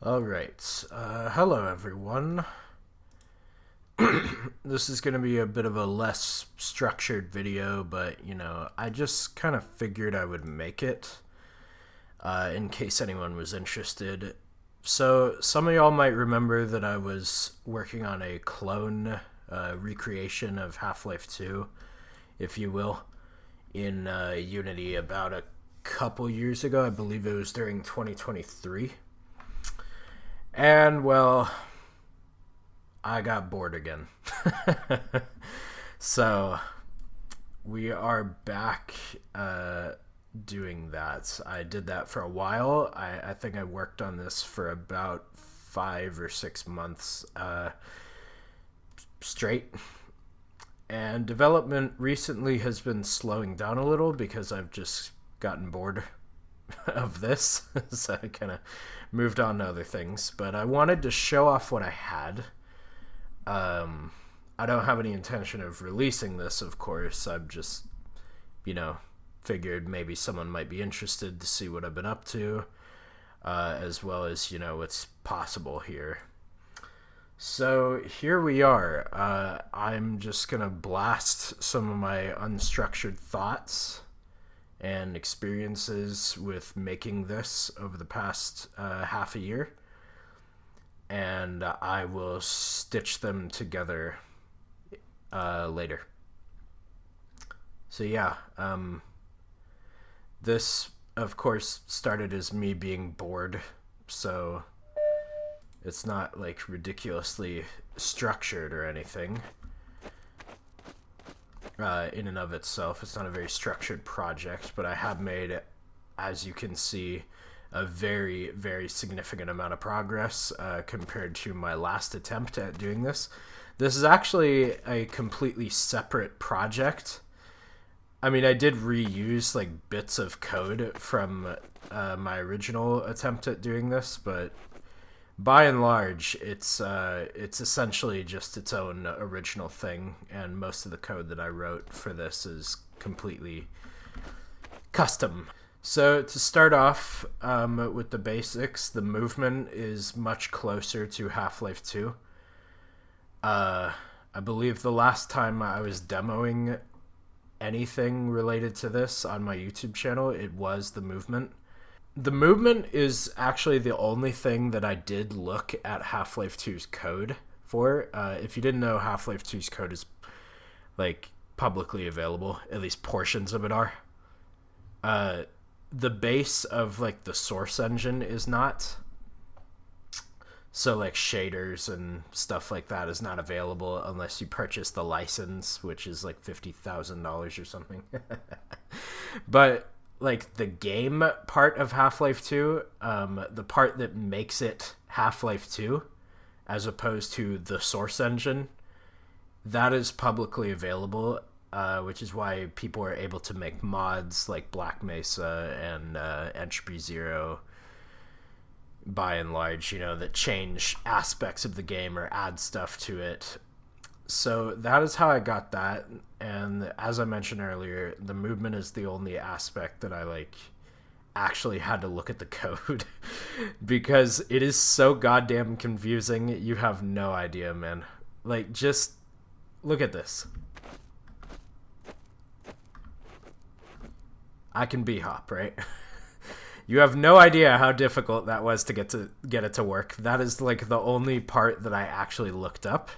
Alright, hello everyone. This is going to be a bit of a less structured video, but, I just kind of figured I would make it, in case anyone was interested. So, some of y'all might remember that I was working on a clone recreation of Half-Life 2, if you will, in Unity about a couple years ago. I believe it was during 2023. And, well, I got bored again. So, we are back doing that. I did that for a while. I think I worked on this for about 5 or 6 months straight. And development recently has been slowing down a little because I've just gotten bored of this. So I kind of moved on to other things. But I wanted to show off what I had. I don't have any intention of releasing this, of course. I've just, figured maybe someone might be interested to see what I've been up to, as well as, what's possible here. So here we are. I'm just going to blast some of my unstructured thoughts and experiences with making this over the past half a year. And I will stitch them together later. So yeah, this of course started as me being bored, so it's not like ridiculously structured or anything. In and of itself, it's not a very structured project, but I have made, as you can see, a very, very significant amount of progress compared to my last attempt at doing this. This is actually a completely separate project. I mean, I did reuse like bits of code from my original attempt at doing this, but by and large, it's essentially just its own original thing, and most of the code that I wrote for this is completely custom. So to start off with the basics, the movement is much closer to Half-Life 2. I believe the last time I was demoing anything related to this on my YouTube channel, it was the movement. The movement is actually the only thing that I did look at Half-Life 2's code for. If you didn't know, Half-Life 2's code is like publicly available. At least portions of it are. The base of like the source engine is not. So like shaders and stuff like that is not available unless you purchase the license, which is like $50,000 or something. But like the game part of Half-Life 2, the part that makes it Half-Life 2, as opposed to the source engine, that is publicly available, which is why people are able to make mods like Black Mesa and Entropy Zero, by and large, that change aspects of the game or add stuff to it. So that is how I got that, and as I mentioned earlier, the movement is the only aspect that I actually had to look at the code because it is so goddamn confusing. You have no idea, man. Just look at this. I can b-hop, right? You have no idea how difficult that was to get it to work. That is like the only part that I actually looked up.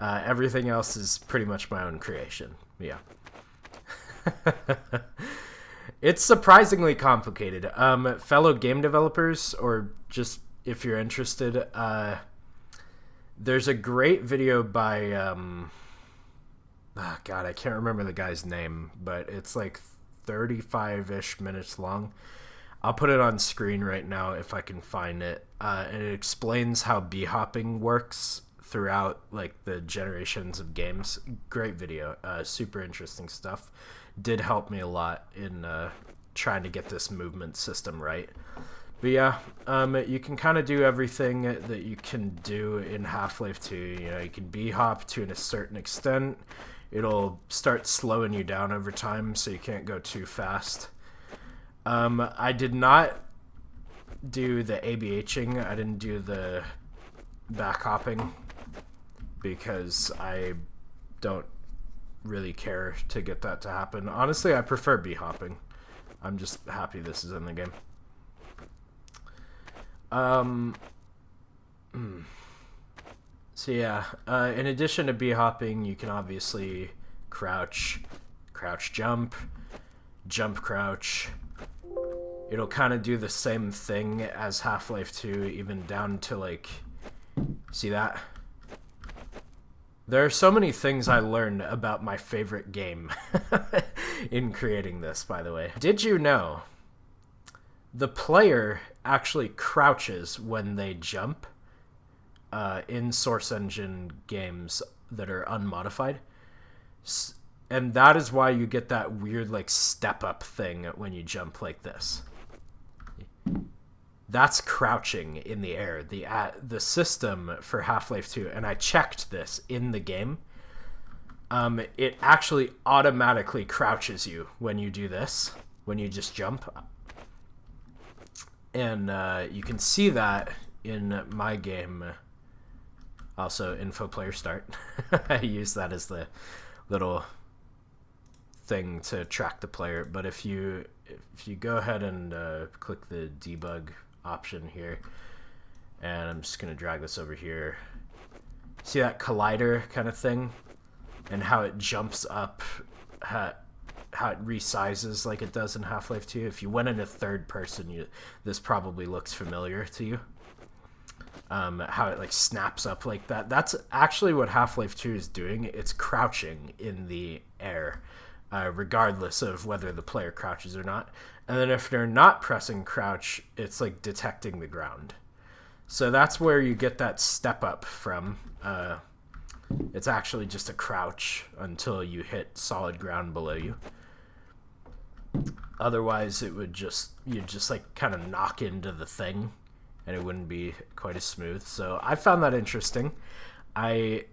Everything else is pretty much my own creation. Yeah. It's surprisingly complicated. Fellow game developers, or just if you're interested, there's a great video by God, I can't remember the guy's name, but it's like 35-ish minutes long. I'll put it on screen right now if I can find it. And it explains how b-hopping works throughout like the generations of games. Great video. Super interesting stuff. Did help me a lot in trying to get this movement system right. But yeah, you can kind of do everything that you can do in Half-Life 2. You can b-hop to a certain extent. It'll start slowing you down over time, so you can't go too fast. I did not do the ABHing. I didn't do the back hopping because I don't really care to get that to happen. Honestly, I prefer B hopping. I'm just happy this is in the game. So yeah, in addition to B hopping, you can obviously crouch, jump, crouch. It'll kind of do the same thing as Half-Life 2, even down to like, see that? There are so many things I learned about my favorite game in creating this, by the way. Did you know the player actually crouches when they jump in Source Engine games that are unmodified? And that is why you get that weird like step up thing when you jump like this. That's crouching in the air. The system for Half-Life 2, and I checked this in the game, it actually automatically crouches you when you do this, when you just jump. And you can see that in my game. Also, info player start. I use that as the little thing to track the player. But if you go ahead and click the debug option here, and I'm just going to drag this over here. See that collider kind of thing? And how it jumps up, how it resizes like it does in Half-Life 2. If you went into third person, this probably looks familiar to you. How it like snaps up like that. That's actually what Half-Life 2 is doing. It's crouching in the air, regardless of whether the player crouches or not. And then if they're not pressing crouch, it's like detecting the ground. So that's where you get that step up from. It's actually just a crouch until you hit solid ground below you. Otherwise, you'd just like kind of knock into the thing, and it wouldn't be quite as smooth. So I found that interesting. I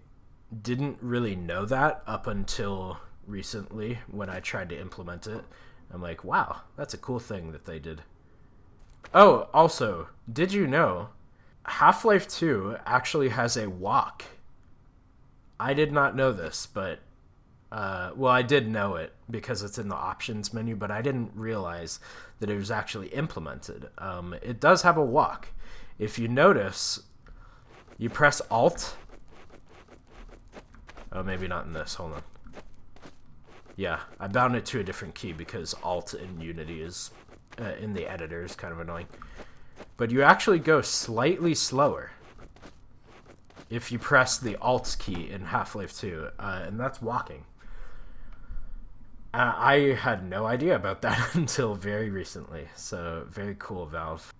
didn't really know that up until recently when I tried to implement it. I'm like, wow, that's a cool thing that they did. Oh, also, did you know Half-Life 2 actually has a walk? I did not know this, but well, I did know it because it's in the options menu, but I didn't realize that it was actually implemented. It does have a walk. If you notice, you press Alt. Oh, maybe not in this. Hold on. Yeah, I bound it to a different key because Alt in Unity is, in the editor, is kind of annoying. But you actually go slightly slower if you press the Alt key in Half-Life 2, and that's walking. I had no idea about that until very recently, so very cool, Valve.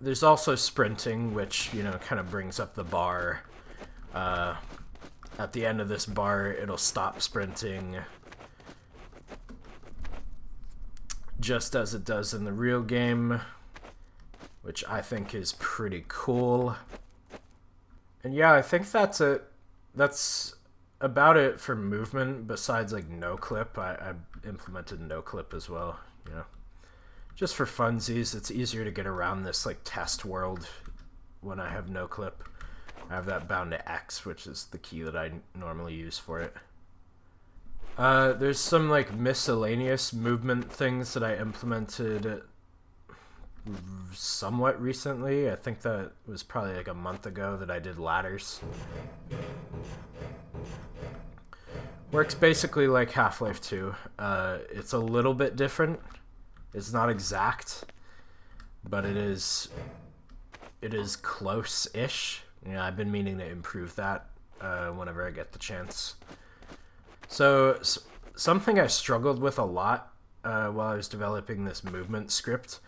There's also sprinting, which, kind of brings up the bar. At the end of this bar, it'll stop sprinting, just as it does in the real game, which I think is pretty cool. And yeah, I think that's it. That's about it for movement, besides like no clip. I implemented no clip as well, just for funsies. It's easier to get around this like test world when I have no clip. I have that bound to X, which is the key that I normally use for it. There's some like miscellaneous movement things that I implemented somewhat recently. I think that was probably like a month ago that I did ladders. Works basically like Half-Life 2. It's a little bit different. It's not exact, but it is close-ish. I've been meaning to improve that whenever I get the chance. So something I struggled with a lot while I was developing this movement script,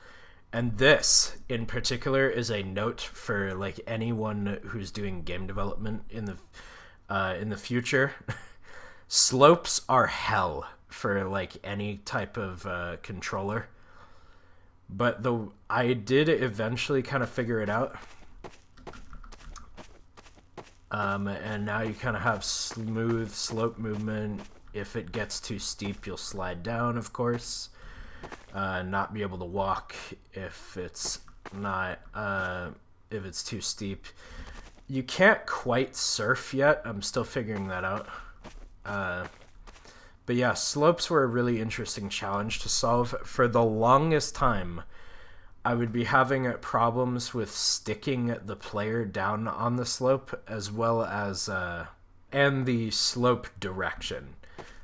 and this in particular is a note for like anyone who's doing game development in the future. Slopes are hell for like any type of controller, but I did eventually kind of figure it out. And now you kind of have smooth slope movement. If it gets too steep, you'll slide down, of course. Not be able to walk if it's not if it's too steep. You can't quite surf yet. I'm still figuring that out. But yeah, slopes were a really interesting challenge to solve. For the longest time, I would be having problems with sticking the player down on the slope, as well as and the slope direction.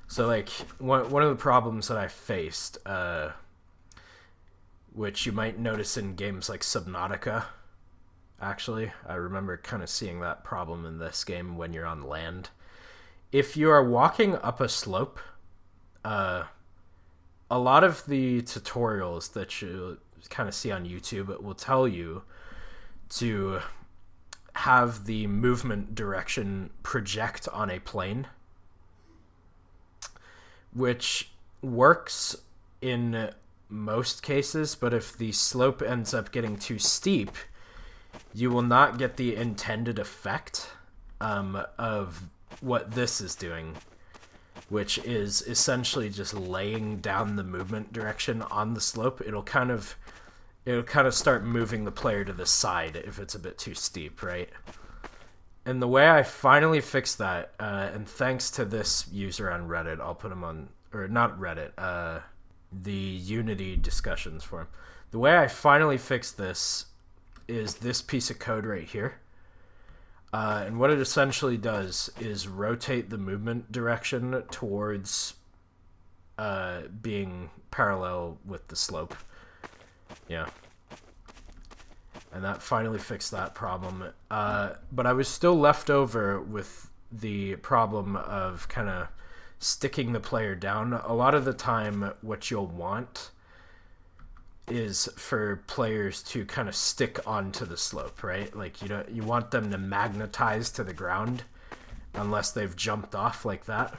So like one of the problems that I faced, which you might notice in games like Subnautica, actually, I remember kind of seeing that problem in this game when you're on land. If you are walking up a slope, a lot of the tutorials that you kind of see on YouTube, it will tell you to have the movement direction project on a plane, which works in most cases, but if the slope ends up getting too steep, you will not get the intended effect of what this is doing, which is essentially just laying down the movement direction on the slope. It'll kind of start moving the player to the side if it's a bit too steep, right? And the way I finally fixed that, and thanks to this user on Reddit, I'll put him on, or not Reddit, the Unity discussions forum. The way I finally fixed this is this piece of code right here. And what it essentially does is rotate the movement direction towards being parallel with the slope. Yeah. And that finally fixed that problem. But I was still left over with the problem of kind of sticking the player down. A lot of the time, what you'll want is for players to kind of stick onto the slope, right? Like you want them to magnetize to the ground unless they've jumped off like that.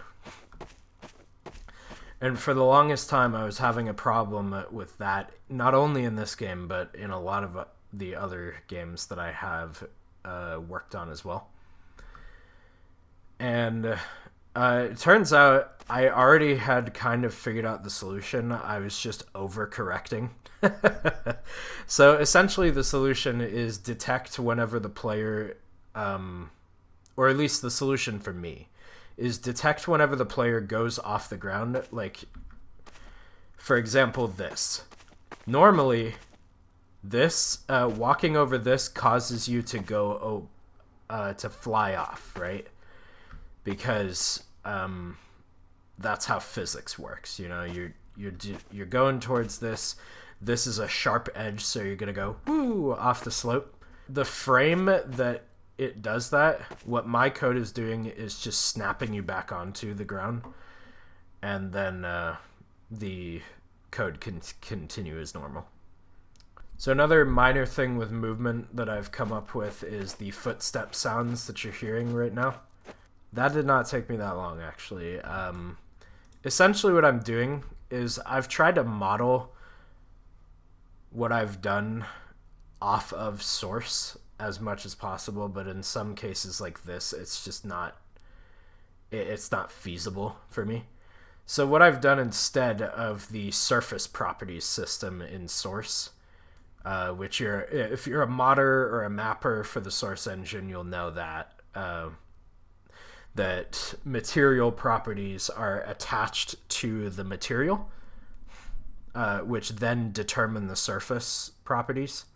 And for the longest time, I was having a problem with that, not only in this game, but in a lot of the other games that I have worked on as well. And it turns out I already had kind of figured out the solution. I was just overcorrecting. So essentially the solution is detect whenever the player, or at least the solution for me, is detect whenever the player goes off the ground. Like, for example, this. Normally, this, walking over this causes you to go, to fly off, right? Because that's how physics works. You know, you're going towards this. This is a sharp edge, so you're gonna go woo off the slope. The frame that it does that, what my code is doing is just snapping you back onto the ground, and then the code can continue as normal. So another minor thing with movement that I've come up with is the footstep sounds that you're hearing right now. That did not take me that long, actually. Essentially what I'm doing is I've tried to model what I've done off of source as much as possible, but in some cases like this, it's just not, it's not feasible for me. So what I've done instead of the surface properties system in source, which if you're a modder or a mapper for the source engine, you'll know that that material properties are attached to the material, which then determine the surface properties.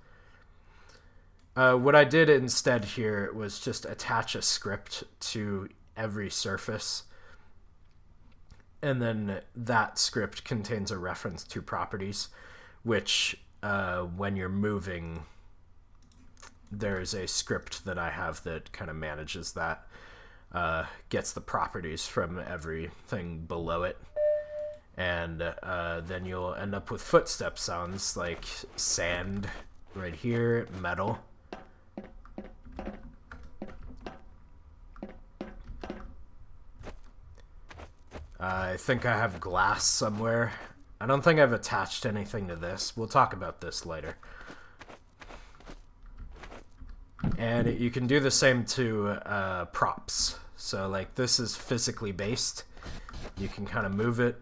What I did instead here was just attach a script to every surface, and then that script contains a reference to properties, which when you're moving, there's a script that I have that kind of manages that, gets the properties from everything below it. And then you'll end up with footstep sounds like sand right here, metal. I think I have glass somewhere. I don't think I've attached anything to this. We'll talk about this later. And you can do the same to props. So like this is physically based. You can kind of move it.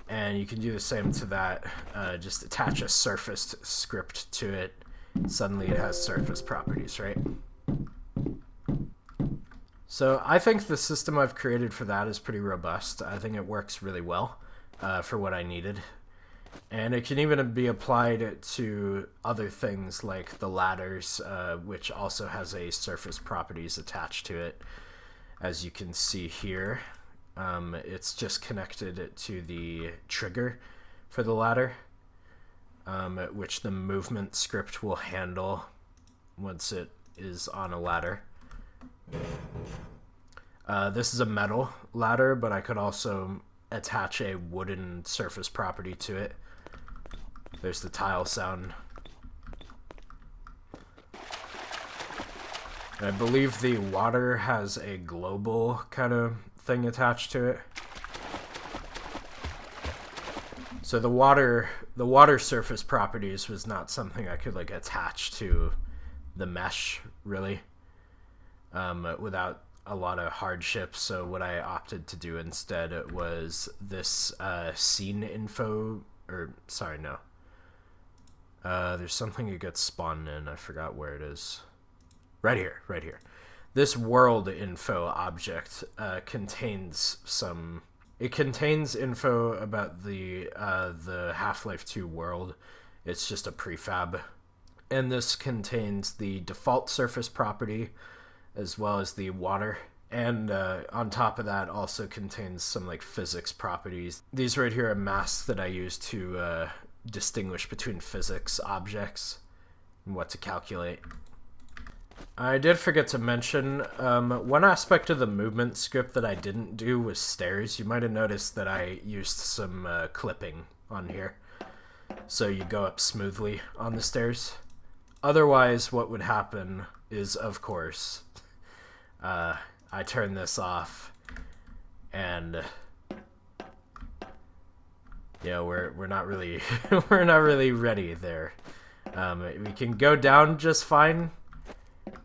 And you can do the same to that. Just attach a surfaced script to it. Suddenly it has surface properties, right? So I think the system I've created for that is pretty robust. I think it works really well for what I needed. And it can even be applied to other things like the ladders, which also has a surface properties attached to it. As you can see here, it's just connected to the trigger for the ladder, which the movement script will handle once it is on a ladder. This is a metal ladder, but I could also attach a wooden surface property to it. There's the tile sound. I believe the water has a global kind of thing attached to it. So the water surface properties was not something I could like attach to the mesh really, without a lot of hardship. So what I opted to do instead was this scene info, or sorry, no. There's something you get spawned in. I forgot where it is. Right here, right here. This world info object contains some. It contains info about the Half-Life 2 world. It's just a prefab, and this contains the default surface property, as well as the water. And on top of that, also contains some like physics properties. These right here are masks that I use to distinguish between physics objects and what to calculate. I did forget to mention, one aspect of the movement script that I didn't do was stairs. You might have noticed that I used some clipping on here, so you go up smoothly on the stairs. Otherwise, what would happen is, of course, I turn this off, and yeah, we're not really we're not really ready there. We can go down just fine,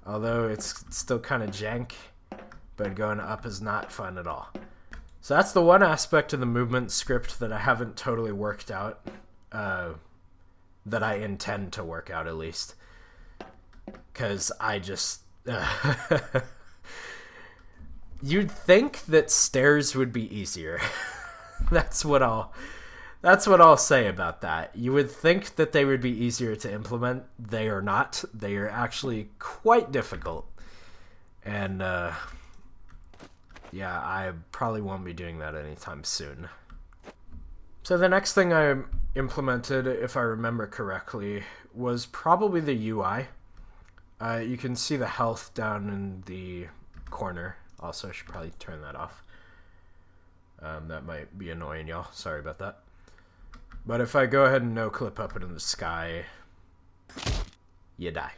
although it's still kind of jank, but going up is not fun at all. So that's the one aspect of the movement script that I haven't totally worked out, that I intend to work out at least, because I just you'd think that stairs would be easier. That's what I'll say about that. You would think that they would be easier to implement. They are not. They are actually quite difficult. And yeah, I probably won't be doing that anytime soon. So the next thing I implemented, if I remember correctly, was probably the UI. You can see the health down in the corner. Also, I should probably turn that off. That might be annoying y'all. Sorry about that. But if I go ahead and no-clip up into the sky, you die.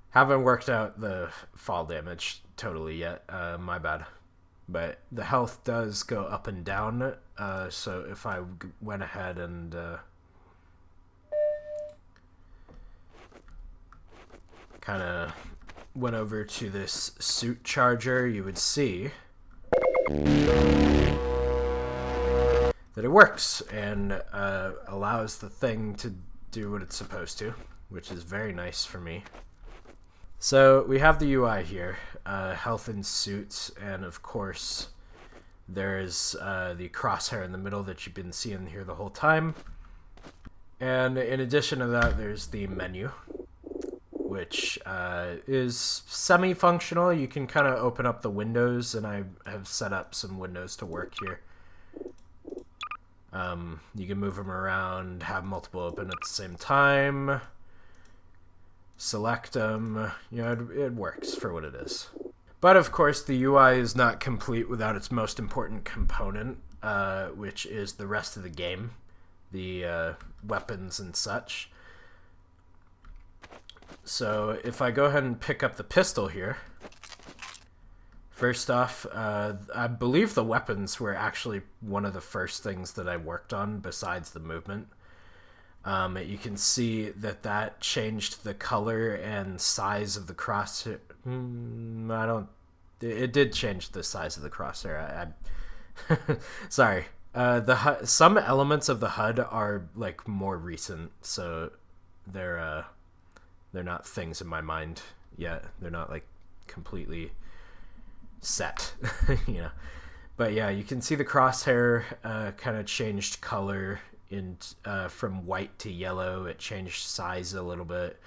Haven't worked out the fall damage totally yet. My bad. But the health does go up and down. So if I went ahead and kind of went over to this suit charger, you would see that it works and allows the thing to do what it's supposed to, which is very nice for me. So we have the UI here, health and suits, and of course there's the crosshair in the middle that you've been seeing here the whole time. And in addition to that, there's the menu, which is semi-functional. You can kind of open up the windows, and I have set up some windows to work here. You can move them around, have multiple open at the same time, select them. You know, it works for what it is. But of course, the UI is not complete without its most important component, which is the rest of the game, the weapons and such. So if I go ahead and pick up the pistol here, first off, I believe the weapons were actually one of the first things that I worked on besides the movement. You can see that changed the color and size of the crosshair. It did change the size of the crosshair. Sorry. Some elements of the HUD are like more recent, so they're not things in my mind yet. They're not like completely set, you know. But yeah, you can see the crosshair kind of changed color from white to yellow. It changed size a little bit.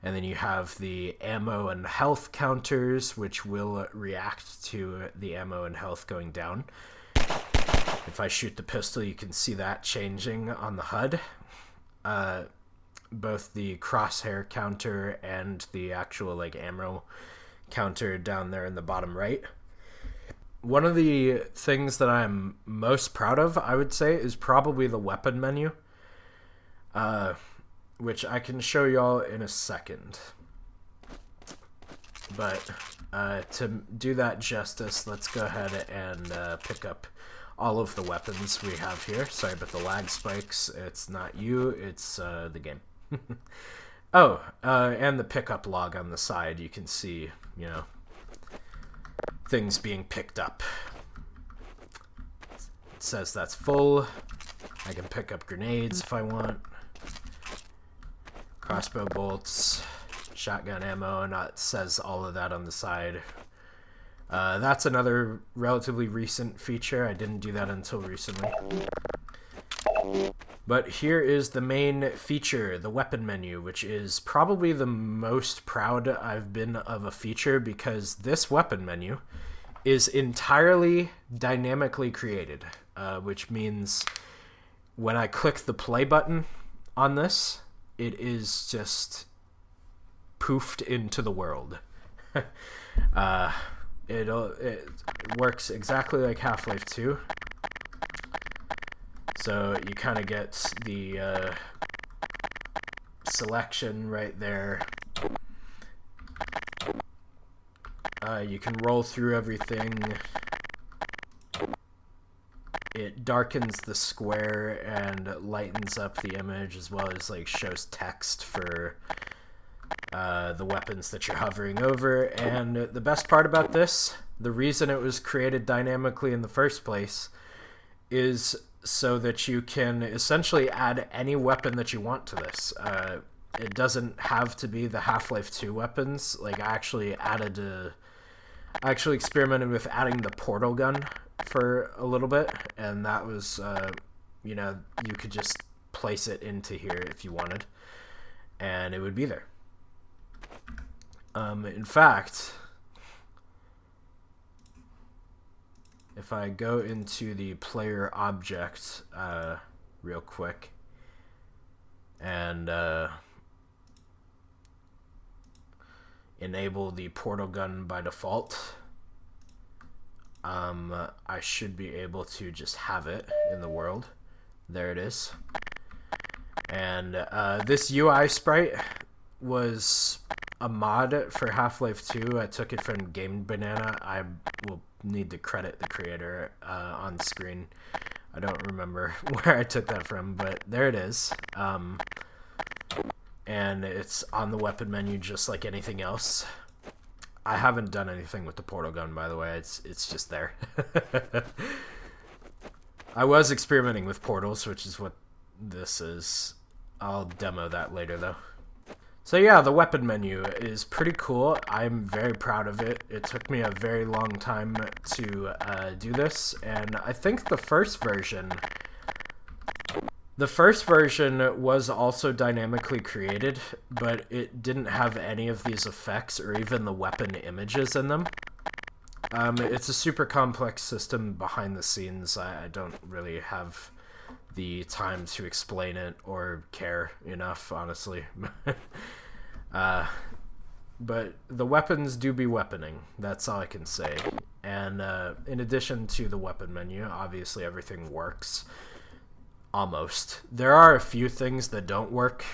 And then you have the ammo and health counters, which will react to the ammo and health going down. If I shoot the pistol, you can see that changing on the HUD. Both the crosshair counter and the actual like ammo counter down there in the bottom right. One of the things that I'm most proud of, I would say, is probably the weapon menu, which I can show y'all in a second. But to do that justice, let's go ahead and pick up all of the weapons we have here. Sorry about the lag spikes. It's not you, it's the game. Oh, and the pickup log on the side, you can see, you know, things being picked up. It says that's full. I can pick up grenades if I want. Crossbow bolts, shotgun ammo, and it says all of that on the side. That's another relatively recent feature. I didn't do that until recently. But here is the main feature, the weapon menu, which is probably the most proud I've been of a feature, because this weapon menu is entirely dynamically created, which means when I click the play button on this, it is just poofed into the world. It works exactly like Half-Life 2. So you kind of get the selection right there. You can roll through everything. It darkens the square and lightens up the image, as well as like shows text for the weapons that you're hovering over. And the best part about this, the reason it was created dynamically in the first place, is so that you can essentially add any weapon that you want to this. It doesn't have to be the Half-Life 2 weapons. Like, I actually experimented with adding the portal gun for a little bit, and that was, you know, you could just place it into here if you wanted, and it would be there. In fact, if I go into the player object real quick and enable the portal gun by default, I should be able to just have it in the world. There it is. And this UI sprite was a mod for Half-Life 2. I took it from Game Banana. I will need to credit the creator on screen. I don't remember where I took that from, but there it is. And it's on the weapon menu just like anything else. I haven't done anything with the portal gun, by the way. It's just there. I was experimenting with portals, which is what this is. I'll demo that later, though. So yeah, the weapon menu is pretty cool. I'm very proud of it. It took me a very long time to do this, and I think the first version was also dynamically created, but it didn't have any of these effects or even the weapon images in them. It's a super complex system behind the scenes. I don't really have the time to explain it or care enough, honestly. But the weapons do be weaponing. That's all I can say. And in addition to the weapon menu, obviously everything works. Almost. There are a few things that don't work,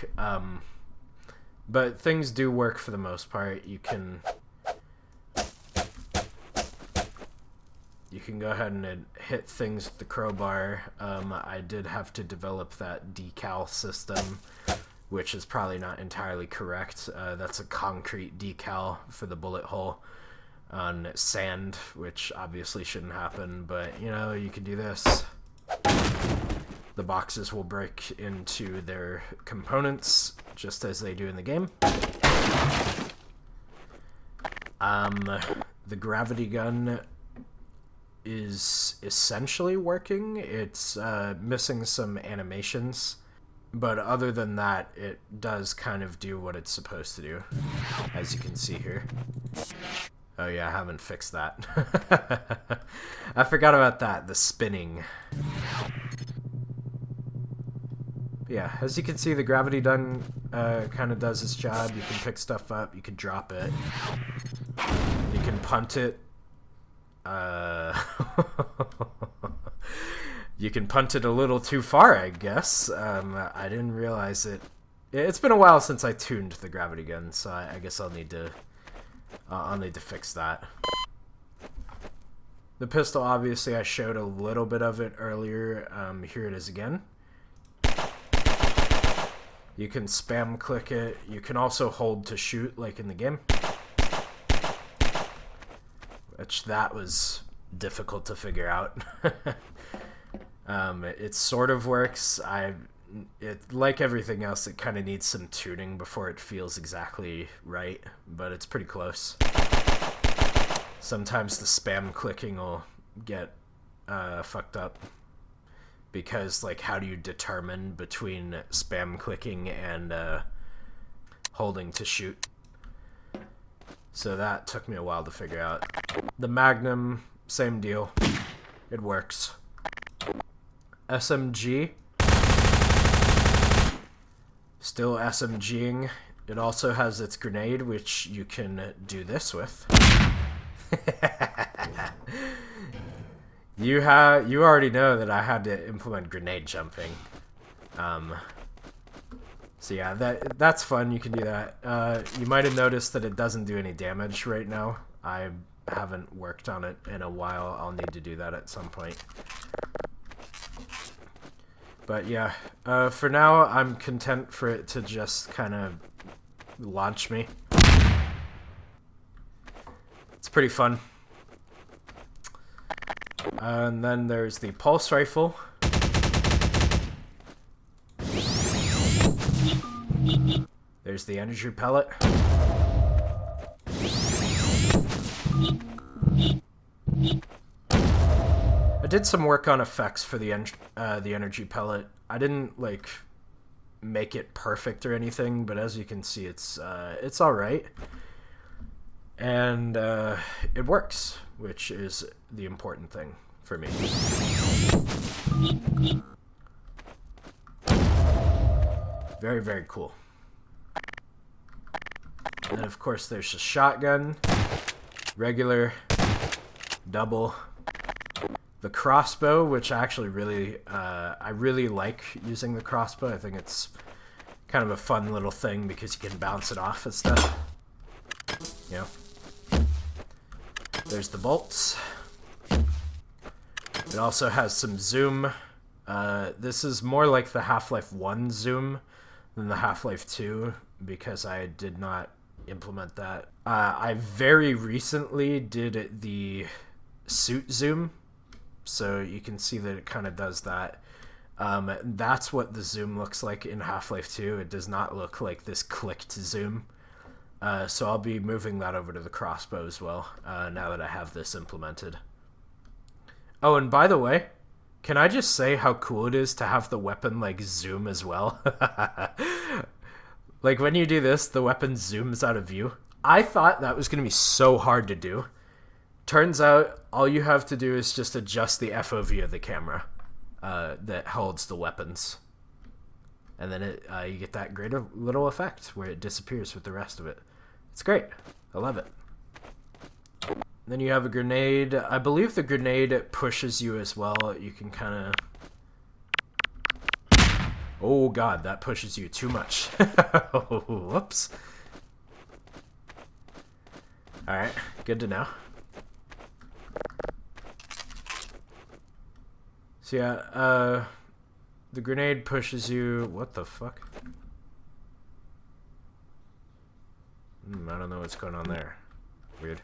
but things do work for the most part. You can go ahead and hit things with the crowbar. I did have to develop that decal system, which is probably not entirely correct. That's a concrete decal for the bullet hole on sand, which obviously shouldn't happen, but you know, you can do this. The boxes will break into their components just as they do in the game. The gravity gun is essentially working. It's missing some animations, but other than that, it does kind of do what it's supposed to do, as you can see here. Oh yeah, I haven't fixed that. I forgot about that, the spinning. Yeah, as you can see, the gravity gun kind of does its job. You can pick stuff up, you can drop it, you can punt it. You can punt it a little too far, I guess. I didn't realize it. It's been a while since I tuned the gravity gun, so I guess I'll need to fix that. The pistol, obviously, I showed a little bit of it earlier. Here it is again. You can spam click it. You can also hold to shoot, like in the game. Which that was difficult to figure out. It sort of works. Like everything else, it kind of needs some tuning before it feels exactly right, but it's pretty close. Sometimes the spam clicking will get fucked up because, like, how do you determine between spam clicking and holding to shoot? So that took me a while to figure out. The Magnum, same deal. It works. SMG. Still SMGing. It also has its grenade, which you can do this with. You already know that I had to implement grenade jumping. So yeah, that's fun. You can do that. You might have noticed that it doesn't do any damage right now. I haven't worked on it in a while. I'll need to do that at some point. But yeah, for now, I'm content for it to just kind of launch me. It's pretty fun. And then there's the pulse rifle. There's the energy pellet. I did some work on effects for the energy pellet. I didn't like make it perfect or anything, but as you can see, it's all right, and it works, which is the important thing for me. Very, very cool. And of course, there's a shotgun, regular, double. The crossbow, which I actually I really like using the crossbow. I think it's kind of a fun little thing because you can bounce it off and stuff. You know. There's the bolts. It also has some zoom. This is more like the Half-Life 1 zoom than the Half-Life 2 because I did not implement that. I very recently did the suit zoom. So you can see that it kind of does that. That's what the zoom looks like in Half-Life 2. It does not look like this clicked zoom. So I'll be moving that over to the crossbow as well, now that I have this implemented. Oh, and by the way, can I just say how cool it is to have the weapon, like, zoom as well? Like, when you do this, the weapon zooms out of view. I thought that was going to be so hard to do. Turns out, all you have to do is just adjust the FOV of the camera that holds the weapons. And then you get that great little effect where it disappears with the rest of it. It's great. I love it. Then you have a grenade. I believe the grenade pushes you as well. You can kind of... Oh god, that pushes you too much. Whoops. Alright, good to know. So yeah, the grenade pushes you... What the fuck? I don't know what's going on there. Weird.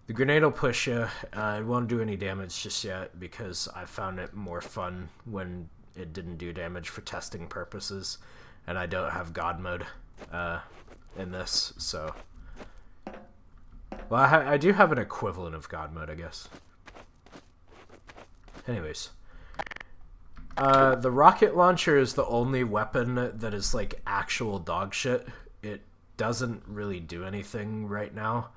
The grenade will push you. It won't do any damage just yet because I found it more fun when it didn't do damage for testing purposes, and I don't have God mode in this, so... Well, I do have an equivalent of God mode, I guess. Anyways. The rocket launcher is the only weapon that is, like, actual dog shit. It doesn't really do anything right now,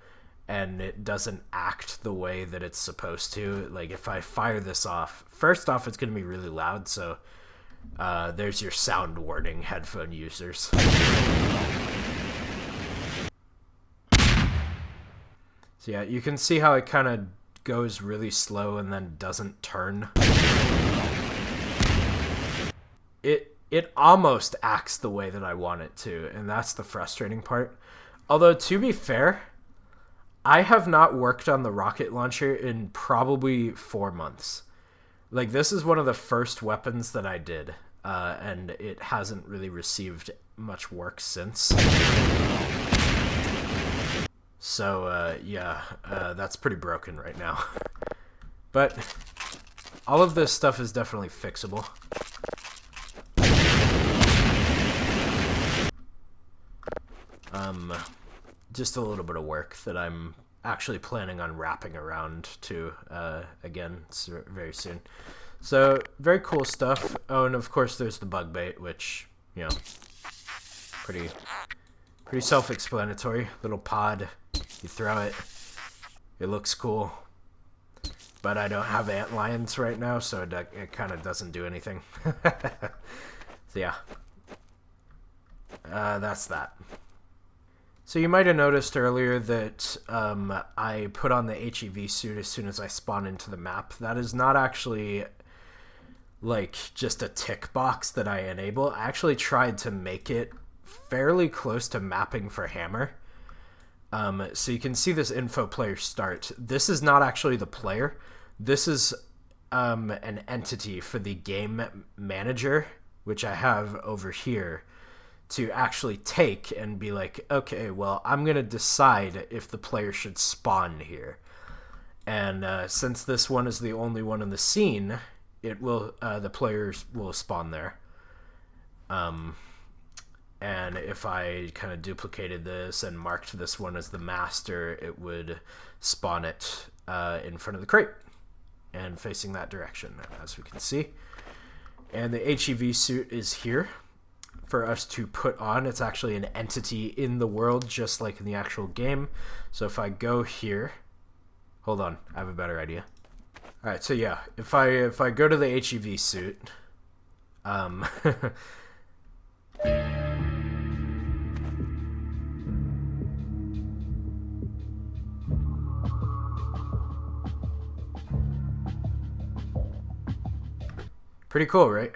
and it doesn't act the way that it's supposed to. Like, if I fire this off, first off, it's going to be really loud, so there's your sound warning, headphone users. So yeah, you can see how it kind of goes really slow and then doesn't turn. It almost acts the way that I want it to, and that's the frustrating part. Although, to be fair, I have not worked on the rocket launcher in probably 4 months. Like, this is one of the first weapons that I did, and it hasn't really received much work since. So, yeah, that's pretty broken right now. But all of this stuff is definitely fixable. Just a little bit of work that I'm actually planning on wrapping around to, again, very soon. So, very cool stuff. Oh, and of course there's the bug bait, which, you know, pretty self-explanatory. Little pod, you throw it, it looks cool. But I don't have ant lions right now, so it kind of doesn't do anything. So yeah, that's that. So you might have noticed earlier that I put on the HEV suit as soon as I spawn into the map. That is not actually like just a tick box that I enable. I actually tried to make it fairly close to mapping for hammer. So you can see this info player start. This is not actually the player. This is an entity for the game manager, which I have over here, to actually take and be like, okay, well, I'm going to decide if the player should spawn here. And since this one is the only one in the scene, it will the players will spawn there. And if I kind of duplicated this and marked this one as the master, it would spawn it in front of the crate and facing that direction, as we can see. And the HEV suit is here for us to put on. It's actually an entity in the world, just like in the actual game. So if I go here, hold on, I have a better idea. All right, so yeah, if I go to the HEV suit, pretty cool, right?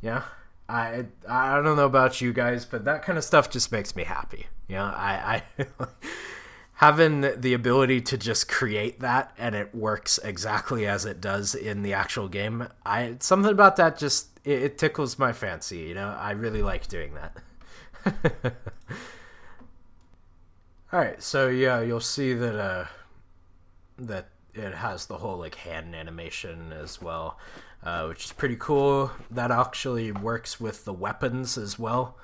Yeah. I don't know about you guys, but that kind of stuff just makes me happy. You know, I having the ability to just create that and it works exactly as it does in the actual game. Something about that just it tickles my fancy. You know, I really like doing that. All right, so yeah, you'll see that that it has the whole like hand animation as well. Which is pretty cool. That actually works with the weapons as well.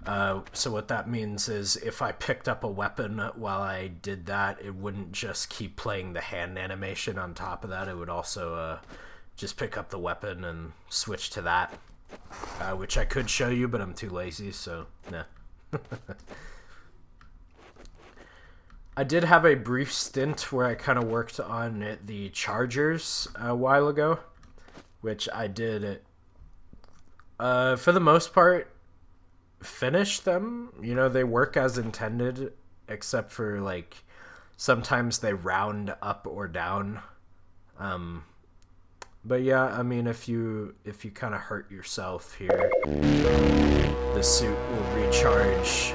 So what that means is if I picked up a weapon while I did that, it wouldn't just keep playing the hand animation on top of that. It would also just pick up the weapon and switch to that, which I could show you, but I'm too lazy, so nah. I did have a brief stint where I kind of worked on the chargers a while ago, which I did, for the most part, finish them. You know, they work as intended, except for, like, sometimes they round up or down. But yeah, I mean, if you kind of hurt yourself here, the suit will recharge.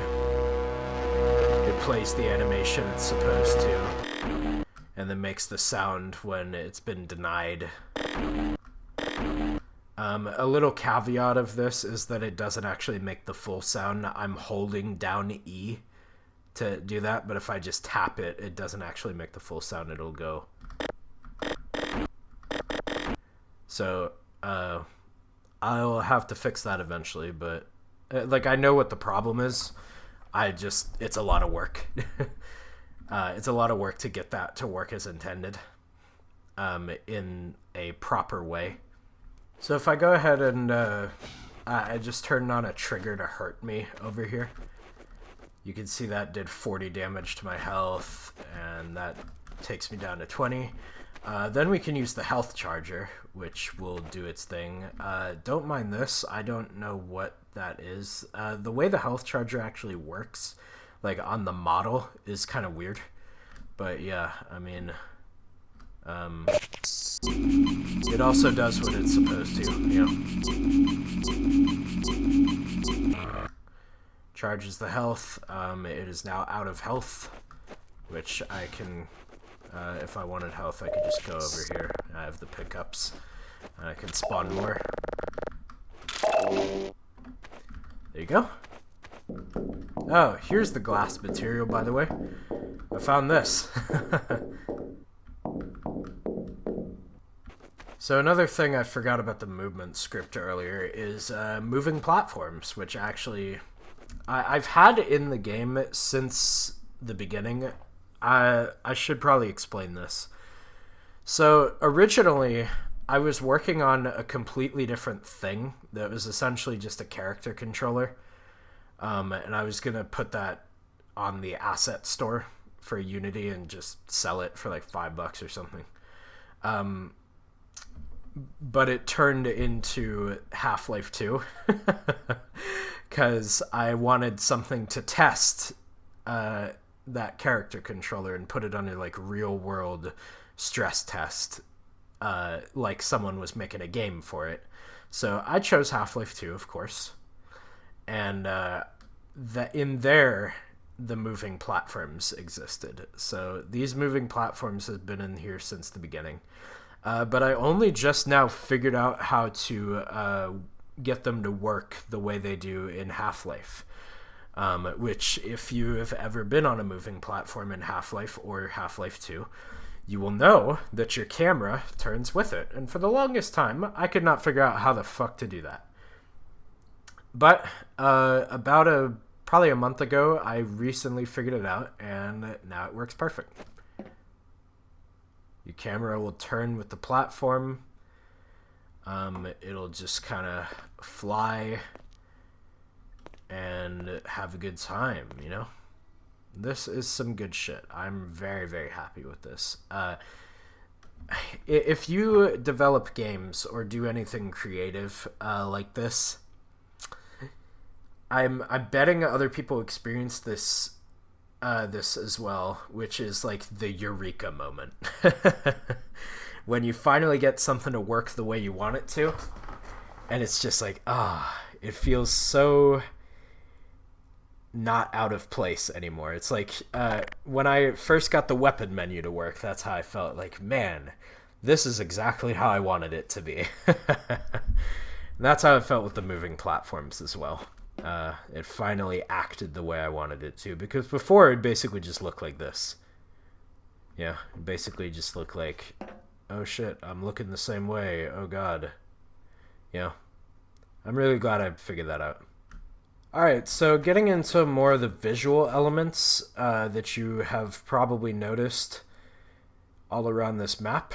It plays the animation it's supposed to, and then makes the sound when it's been denied. A little caveat of this is that it doesn't actually make the full sound. I'm holding down E to do that, but if I just tap it, it doesn't actually make the full sound. It'll go. So, I'll have to fix that eventually, but like I know what the problem is. It's a lot of work. It's a lot of work to get that to work as intended, in a proper way. So if I go ahead and I just turned on a trigger to hurt me over here, you can see that did 40 damage to my health, and that takes me down to 20. Then we can use the health charger, which will do its thing. Don't mind this. I don't know what that is. The way the health charger actually works, like on the model, is kind of weird. But yeah, I mean, it also does what it's supposed to, you know. Charges the health. It is now out of health, which I can... if I wanted health, I could just go over here. I have the pickups. I can spawn more. There you go. Oh, here's the glass material, by the way. I found this. So another thing I forgot about the movement script earlier is moving platforms, which actually I've had in the game since the beginning. I should probably explain this. So originally, I was working on a completely different thing that was essentially just a character controller. And I was going to put that on the asset store for Unity and just sell it for like $5 or something. But it turned into Half-Life 2 because I wanted something to test that character controller and put it under like real world stress test, like someone was making a game for it. So I chose Half-Life 2, of course, and in there the moving platforms existed. So these moving platforms have been in here since the beginning, but I only just now figured out how to get them to work the way they do in Half-Life. Which, if you have ever been on a moving platform in Half-Life or Half-Life 2, you will know that your camera turns with it. And for the longest time, I could not figure out how the fuck to do that. But probably a month ago, I recently figured it out, and now it works perfect. Your camera will turn with the platform. It'll just kind of fly and have a good time, you know? This is some good shit. I'm very, very happy with this. If you develop games or do anything creative like this, I'm betting other people experience this as well, which is like the eureka moment. When you finally get something to work the way you want it to, and it's just like, it feels so not out of place anymore. It's like when I first got the weapon menu to work, that's how I felt. Like, man, this is exactly how I wanted it to be. That's how it felt with the moving platforms as well. It finally acted the way I wanted it to, because before it basically just looked like this. Yeah, it basically just looked like, oh shit, I'm looking the same way, oh god. Yeah, I'm really glad I figured that out. Alright, so getting into more of the visual elements that you have probably noticed all around this map.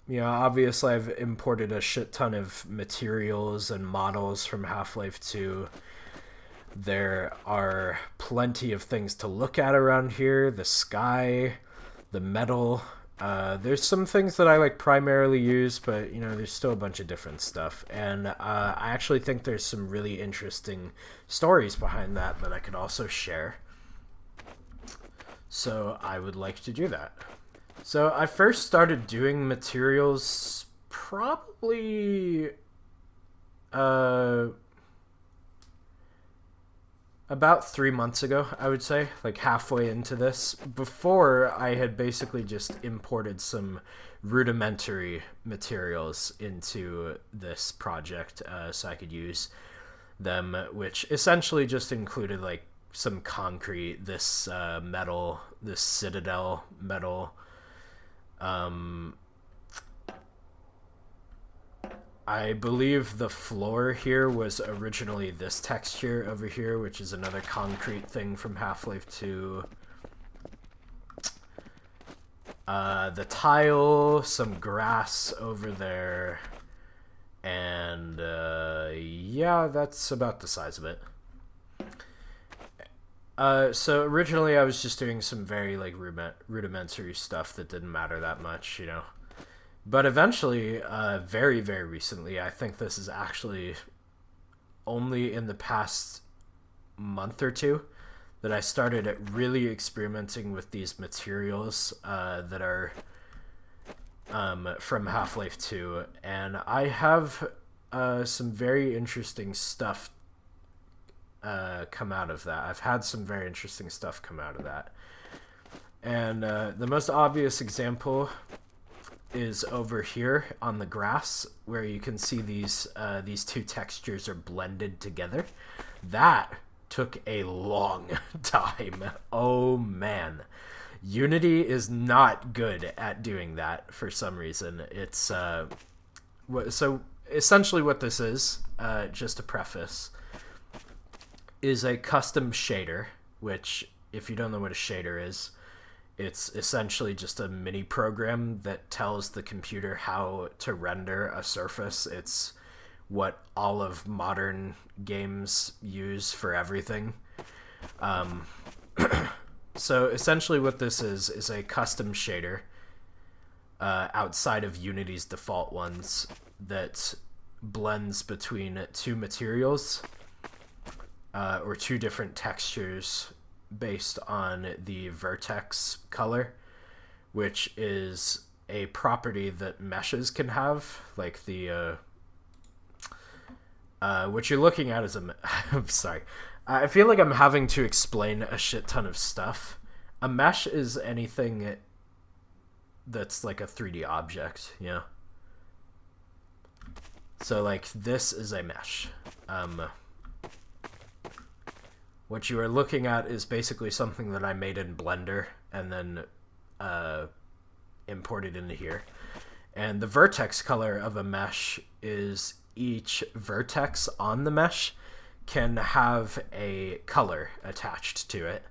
Obviously I've imported a shit ton of materials and models from Half-Life 2. There are plenty of things to look at around here. The sky, the metal. There's some things that I like primarily use, but there's still a bunch of different stuff. And I actually think there's some really interesting stories behind that I could also share. So I would like to do that. So I first started doing materials probably about 3 months ago, I would say, like halfway into this. Before, I had basically just imported some rudimentary materials into this project so I could use them, which essentially just included like some concrete, this metal, this citadel metal, I believe the floor here was originally this texture over here, which is another concrete thing from Half-Life 2. The tile, some grass over there, and yeah, that's about the size of it. So originally I was just doing some very like rudimentary stuff that didn't matter that much, you know. But eventually, very, very recently, I think this is actually only in the past month or two that I started really experimenting with these materials that are from Half-Life 2. And I have some very interesting stuff come out of that. I've had some very interesting stuff come out of that. And the most obvious example is over here on the grass, where you can see these two textures are blended together. That took a long time. Oh man. Unity is not good at doing that for some reason. It's so essentially what this is, just a preface, is a custom shader, which, if you don't know what a shader is, it's essentially just a mini program that tells the computer how to render a surface. It's what all of modern games use for everything. So essentially what this is a custom shader outside of Unity's default ones that blends between two materials or two different textures based on the vertex color, which is a property that meshes can have. Like the what you're looking at is a I'm sorry, I feel like I'm having to explain a shit ton of stuff. A mesh is anything that's like a 3D object, you know? So like this is a mesh. What you are looking at is basically something that I made in Blender and then imported into here. And the vertex color of a mesh is each vertex on the mesh can have a color attached to it,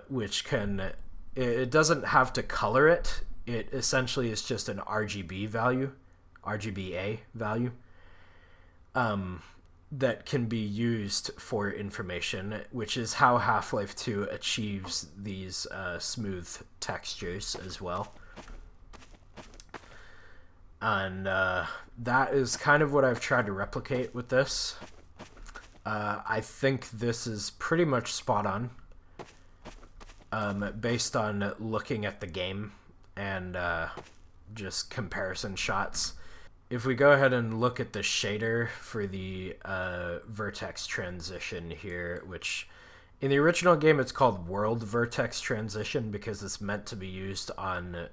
which can... It doesn't have to color it. It essentially is just an RGB value, RGBA value. That can be used for information, which is how Half-Life 2 achieves these smooth textures as well. And that is kind of what I've tried to replicate with this. I think this is pretty much spot on, based on looking at the game and just comparison shots. If we go ahead and look at the shader for the Vertex Transition here, which in the original game it's called World Vertex Transition because it's meant to be used on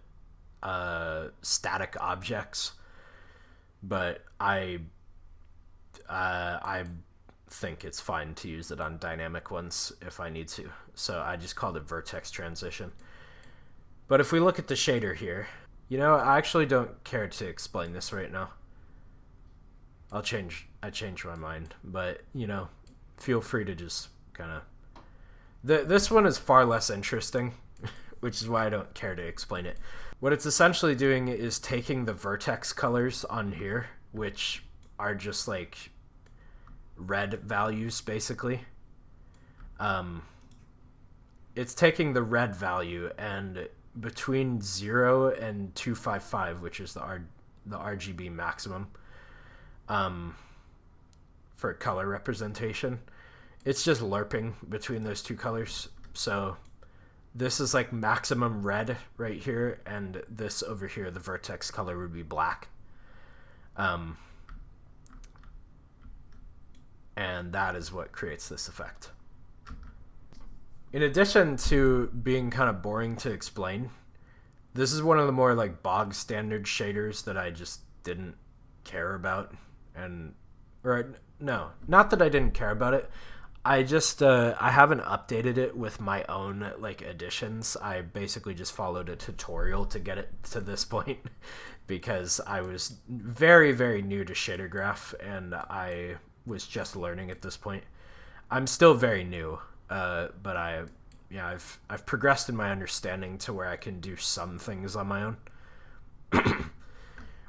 static objects, but I think it's fine to use it on dynamic ones if I need to, so I just called it Vertex Transition. But if we look at the shader here, you know, I actually don't care to explain this right now. I changed my mind, but, you know, feel free to just kind of... This one is far less interesting, which is why I don't care to explain it. What it's essentially doing is taking the vertex colors on here, which are just like red values, basically. It's taking the red value and between 0 and 255, which is the RGB maximum for color representation, it's just lerping between those two colors. So this is like maximum red right here, and this over here, the vertex color would be black. And that is what creates this effect. In addition to being kind of boring to explain, this is one of the more like bog standard shaders that I just didn't care about. Or no, not that I didn't care about it. I haven't updated it with my own like additions. I basically just followed a tutorial to get it to this point because I was very, very new to shader graph and I was just learning at this point. I'm still very new, but I've progressed in my understanding to where I can do some things on my own.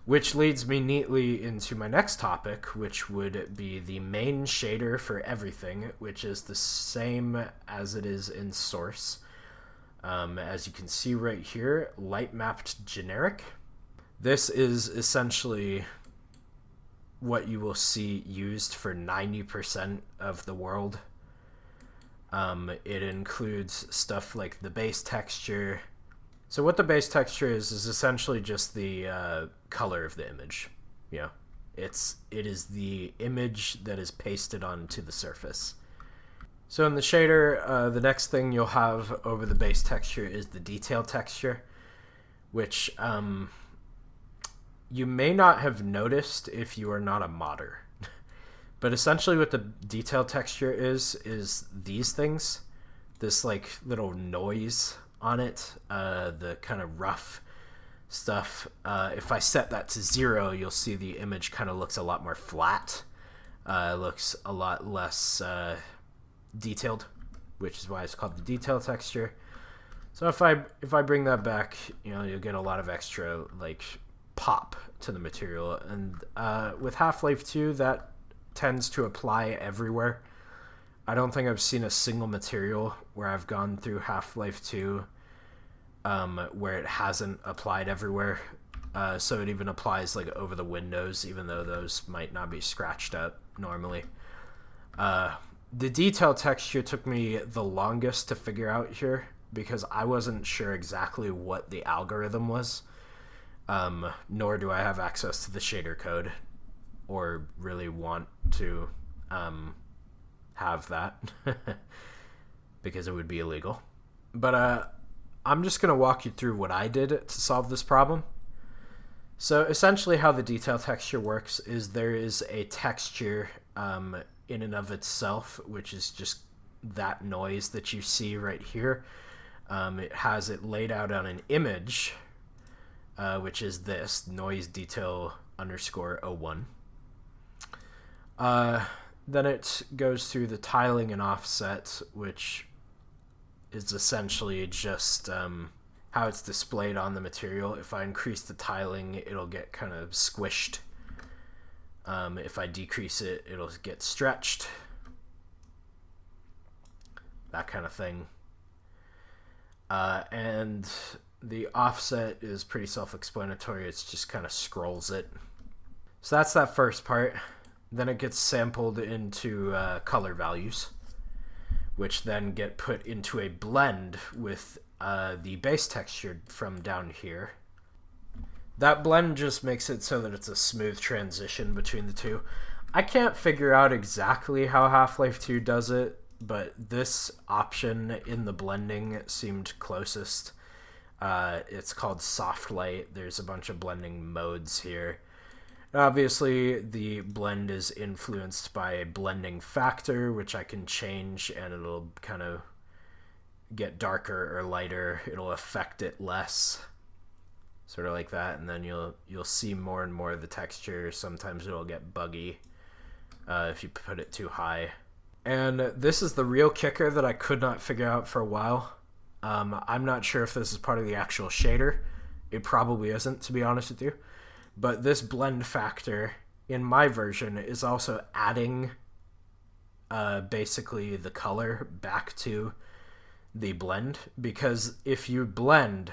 Which leads me neatly into my next topic, which would be the main shader for everything, which is the same as it is in Source. As you can see right here, light mapped generic. This is essentially what you will see used for 90% of the world. It includes stuff like the base texture. So what the base texture is essentially just the color of the image. Yeah, it is the image that is pasted onto the surface. So in the shader, the next thing you'll have over the base texture is the detail texture, which you may not have noticed if you are not a modder. But essentially what the detail texture is these things. This like little noise on it, the kind of rough stuff. If I set that to 0, you'll see the image kind of looks a lot more flat. It looks a lot less detailed, which is why it's called the detail texture. So if I bring that back, you'll get a lot of extra like pop to the material. And with Half-Life 2, that tends to apply everywhere. I don't think I've seen a single material where I've gone through Half-Life 2 where it hasn't applied everywhere. So it even applies like over the windows, even though those might not be scratched up normally. The detail texture took me the longest to figure out here because I wasn't sure exactly what the algorithm was, nor do I have access to the shader code or really want to have that because it would be illegal. But I'm just going to walk you through what I did to solve this problem. So essentially how the detail texture works is there is a texture in and of itself, which is just that noise that you see right here. It has it laid out on an image, which is this noise detail _01. Then it goes through the tiling and offset, which is essentially just how it's displayed on the material. If I increase the tiling, it'll get kind of squished. If I decrease it, it'll get stretched. That kind of thing. And the offset is pretty self-explanatory. It's just kind of scrolls it. So that's that first part. Then it gets sampled into color values, which then get put into a blend with the base texture from down here. That blend just makes it so that it's a smooth transition between the two. I can't figure out exactly how Half-Life 2 does it, but this option in the blending seemed closest. It's called Soft Light. There's a bunch of blending modes here. Obviously, the blend is influenced by a blending factor, which I can change, and it'll kind of get darker or lighter. It'll affect it less, sort of like that. And then you'll see more and more of the texture. Sometimes it'll get buggy if you put it too high. And this is the real kicker that I could not figure out for a while. I'm not sure if this is part of the actual shader. It probably isn't, to be honest with you. But this blend factor in my version is also adding basically the color back to the blend, because if you blend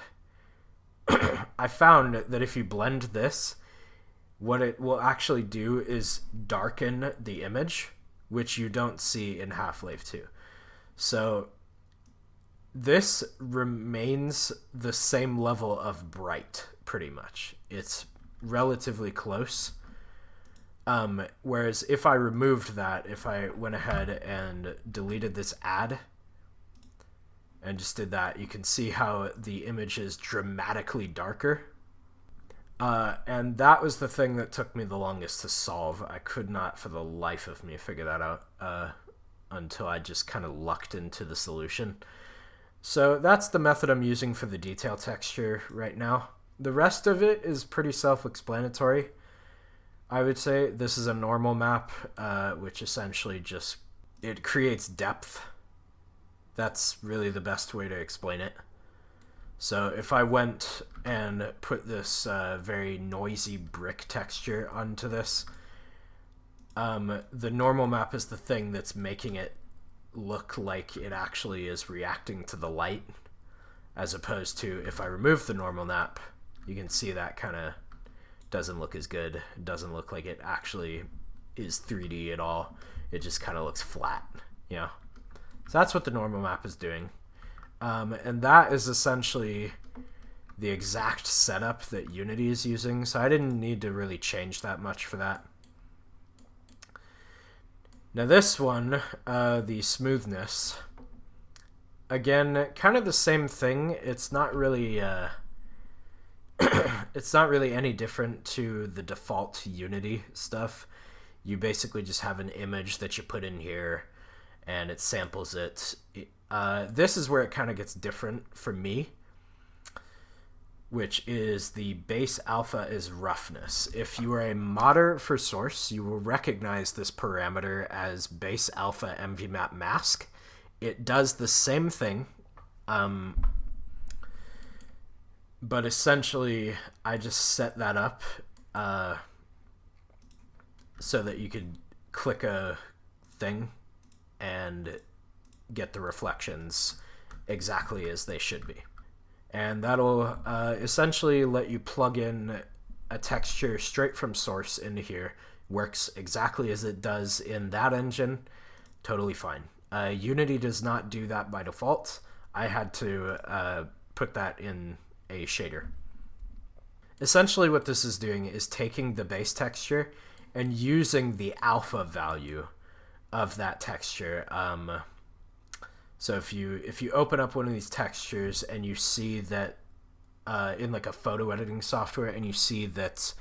I found that if you blend this, what it will actually do is darken the image, which you don't see in Half-Life 2. So this remains the same level of bright, pretty much. It's relatively close. Whereas if I removed that, if I went ahead and deleted this add and just did that, you can see how the image is dramatically darker. And that was the thing that took me the longest to solve. I could not for the life of me figure that out. until I just kind of lucked into the solution. So that's the method I'm using for the detail texture right now. The rest of it is pretty self-explanatory. I would say this is a normal map, which essentially just, it creates depth. That's really the best way to explain it. So if I went and put this very noisy brick texture onto this, the normal map is the thing that's making it look like it actually is reacting to the light, as opposed to if I remove the normal map, you can see that kind of doesn't look as good. It doesn't look like it actually is 3D at all. It just kind of looks flat, you know? So that's what the normal map is doing. And that is essentially the exact setup that Unity is using, so I didn't need to really change that much for that. Now this one, the smoothness, again, kind of the same thing. It's not really it's not really any different to the default Unity stuff. You basically just have an image that you put in here and it samples it. This is where it kind of gets different for me, which is the base alpha is roughness. If you are a modder for source, you will recognize this parameter as base alpha mvmap mask. It does the same thing, but essentially I just set that up so that you could click a thing and get the reflections exactly as they should be. And that'll essentially let you plug in a texture straight from source into here. Works exactly as it does in that engine. Totally fine. Unity does not do that by default. I had to put that in a shader. Essentially what this is doing is taking the base texture and using the alpha value of that texture. So if you open up one of these textures and you see that in like a photo editing software and you see that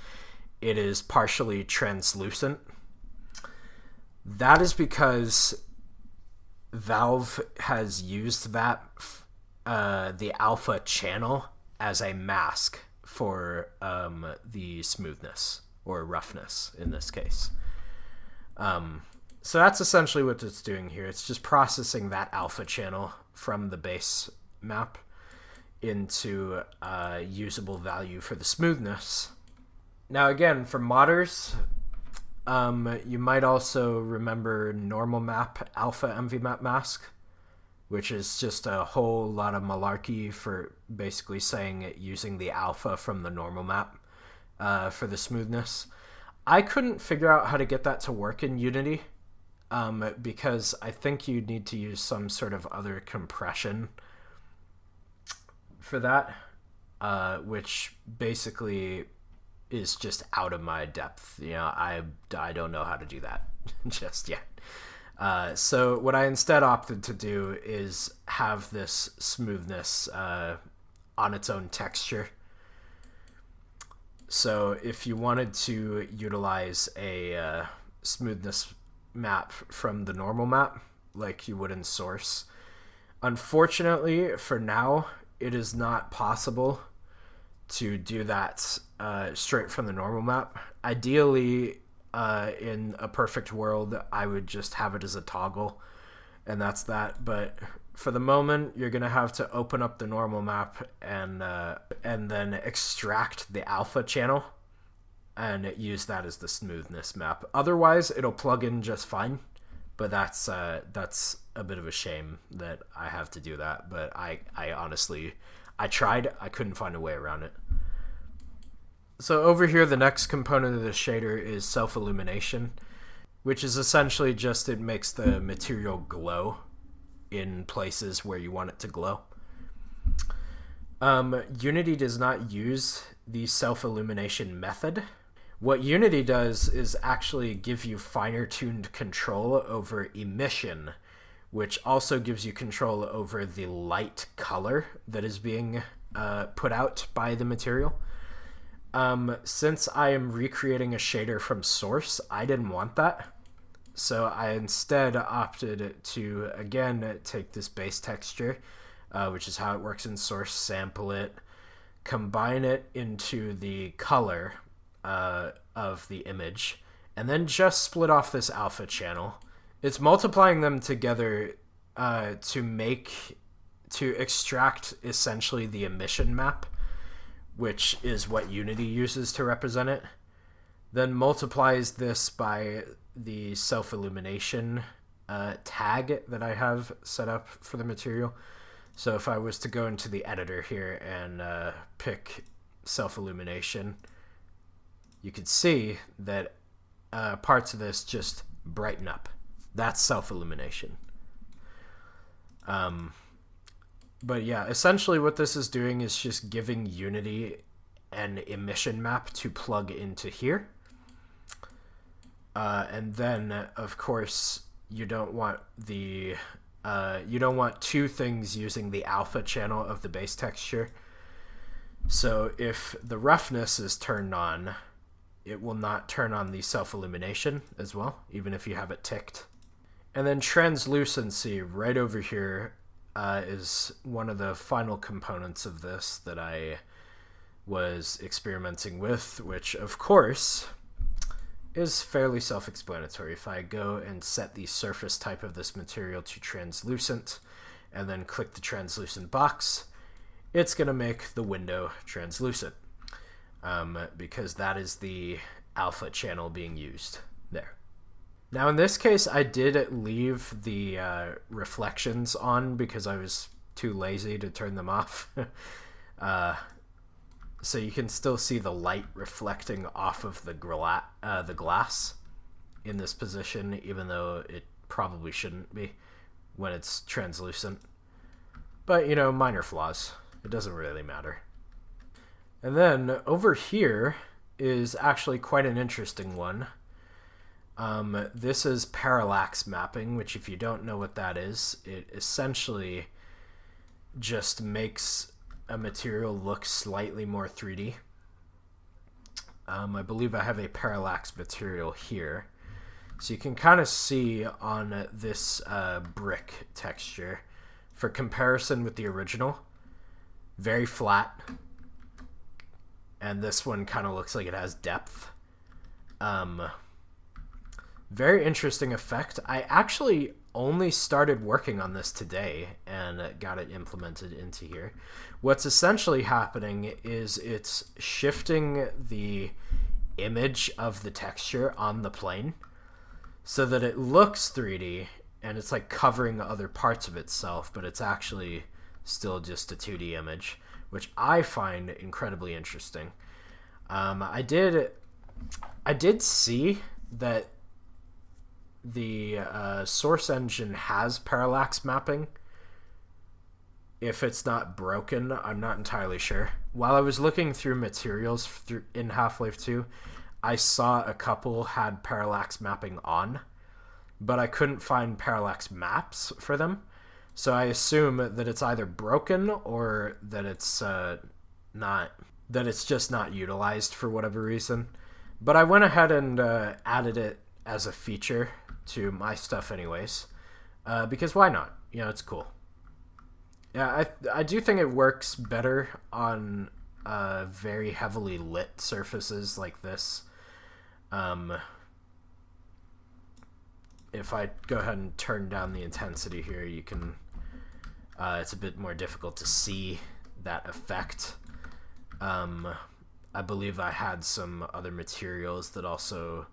it is partially translucent, that is because Valve has used that the alpha channel as a mask for the smoothness or roughness in this case. So that's essentially what it's doing here. It's just processing that alpha channel from the base map into usable value for the smoothness. Now again, for modders, you might also remember normal map alpha mvmap mask, which is just a whole lot of malarkey for basically saying using the alpha from the normal map for the smoothness. I couldn't figure out how to get that to work in Unity. Because I think you need to use some sort of other compression for that, which basically is just out of my depth. You know, I don't know how to do that just yet. So what I instead opted to do is have this smoothness on its own texture. So if you wanted to utilize a smoothness map from the normal map like you would in source, unfortunately for now it is not possible to do that straight from the normal map. Ideally, in a perfect world, I would just have it as a toggle and that's that, but for the moment you're gonna have to open up the normal map and then extract the alpha channel and use that as the smoothness map. Otherwise, it'll plug in just fine, but that's a bit of a shame that I have to do that. But I honestly, I tried, I couldn't find a way around it. So over here, the next component of the shader is self-illumination, which is essentially just it makes the material glow in places where you want it to glow. Unity does not use the self-illumination method. What Unity does is actually give you finer tuned control over emission, which also gives you control over the light color that is being put out by the material. Since I am recreating a shader from source, I didn't want that. So I instead opted to, again, take this base texture, which is how it works in Source, sample it, combine it into the color of the image, and then just split off this alpha channel. It's multiplying them together to extract essentially the emission map, which is what Unity uses to represent it. Then multiplies this by the self-illumination tag that I have set up for the material. So if I was to go into the editor here and pick self-illumination, you could see that parts of this just brighten up. That's self-illumination. But yeah, essentially what this is doing is just giving Unity an emission map to plug into here. And then, of course, you don't want two things using the alpha channel of the base texture. So if the roughness is turned on, it will not turn on the self-illumination as well, even if you have it ticked. And then translucency right over here is one of the final components of this that I was experimenting with, which of course is fairly self-explanatory. If I go and set the surface type of this material to translucent and then click the translucent box, it's going to make the window translucent because that is the alpha channel being used there. Now in this case, I did leave the reflections on because I was too lazy to turn them off. So you can still see the light reflecting off of the glass in this position, even though it probably shouldn't be when it's translucent. But, you know, minor flaws. It doesn't really matter. And then over here is actually quite an interesting one. This is parallax mapping, which if you don't know what that is, it essentially just makes a material look slightly more 3D. I believe I have a parallax material here. So you can kind of see on this brick texture, for comparison with the original, very flat. And this one kind of looks like it has depth. Very interesting effect. I actually only started working on this today and got it implemented into here. What's essentially happening is it's shifting the image of the texture on the plane so that it looks 3D and it's like covering other parts of itself, but it's actually still just a 2D image, which I find incredibly interesting. I did see that the Source Engine has parallax mapping. If it's not broken, I'm not entirely sure. While I was looking through materials in Half-Life 2, I saw a couple had parallax mapping on, but I couldn't find parallax maps for them. So I assume that it's either broken or that it's just not utilized for whatever reason. But I went ahead and added it as a feature to my stuff anyways, because why not? You know, it's cool. Yeah, I do think it works better on very heavily lit surfaces like this. If I go ahead and turn down the intensity here, you can, it's a bit more difficult to see that effect. I believe I had some other materials that also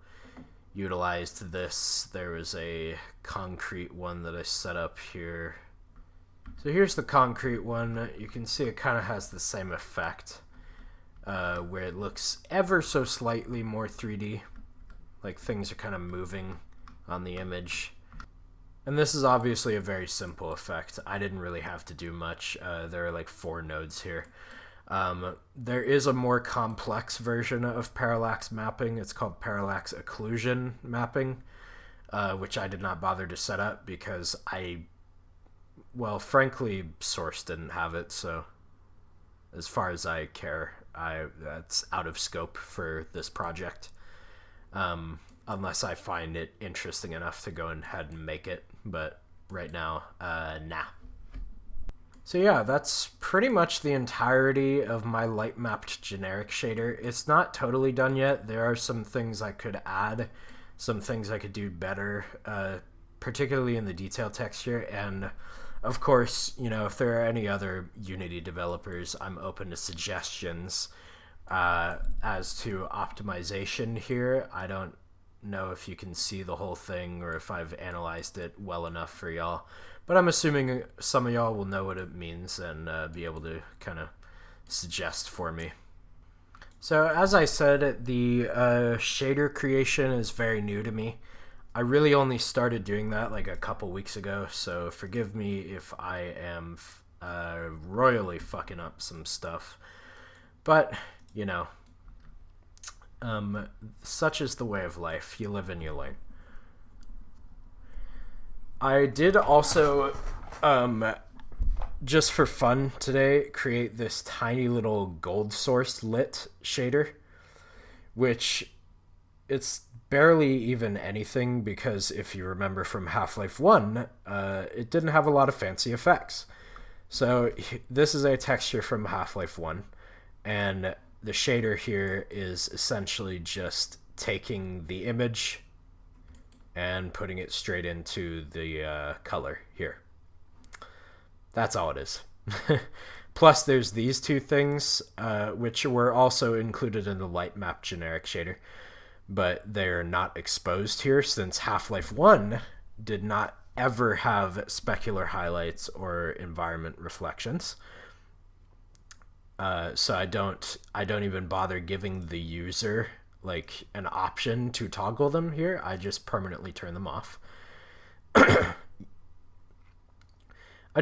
utilized this. There was a concrete one that I set up here. So here's the concrete one. You can see it kind of has the same effect, where it looks ever so slightly more 3D, like things are kind of moving on the image. And this is obviously a very simple effect. I didn't really have to do much. There are like 4 nodes here. There is a more complex version of parallax mapping. It's called parallax occlusion mapping, which I did not bother to set up because frankly, Source didn't have it, so as far as I care, that's out of scope for this project. unless I find it interesting enough to go ahead and make it. But right now, nah. So yeah, that's pretty much the entirety of my light mapped generic shader. It's not totally done yet. There are some things I could add, some things I could do better, particularly in the detail texture. And of course, you know, if there are any other Unity developers, I'm open to suggestions as to optimization here. I don't know if you can see the whole thing or if I've analyzed it well enough for y'all, but I'm assuming some of y'all will know what it means and be able to kind of suggest for me. So as I said, the shader creation is very new to me. I really only started doing that like a couple weeks ago, so forgive me if I am royally fucking up some stuff. But, you know, such is the way of life. You live and you learn. I did also, just for fun today, create this tiny little gold source lit shader, which it's barely even anything because if you remember from Half-Life 1, it didn't have a lot of fancy effects. So this is a texture from Half-Life 1, and the shader here is essentially just taking the image and putting it straight into the color here. That's all it is. Plus there's these two things, which were also included in the light map generic shader, but they're not exposed here since Half-Life 1 did not ever have specular highlights or environment reflections. So I don't even bother giving the user like an option to toggle them here. I just permanently turn them off. I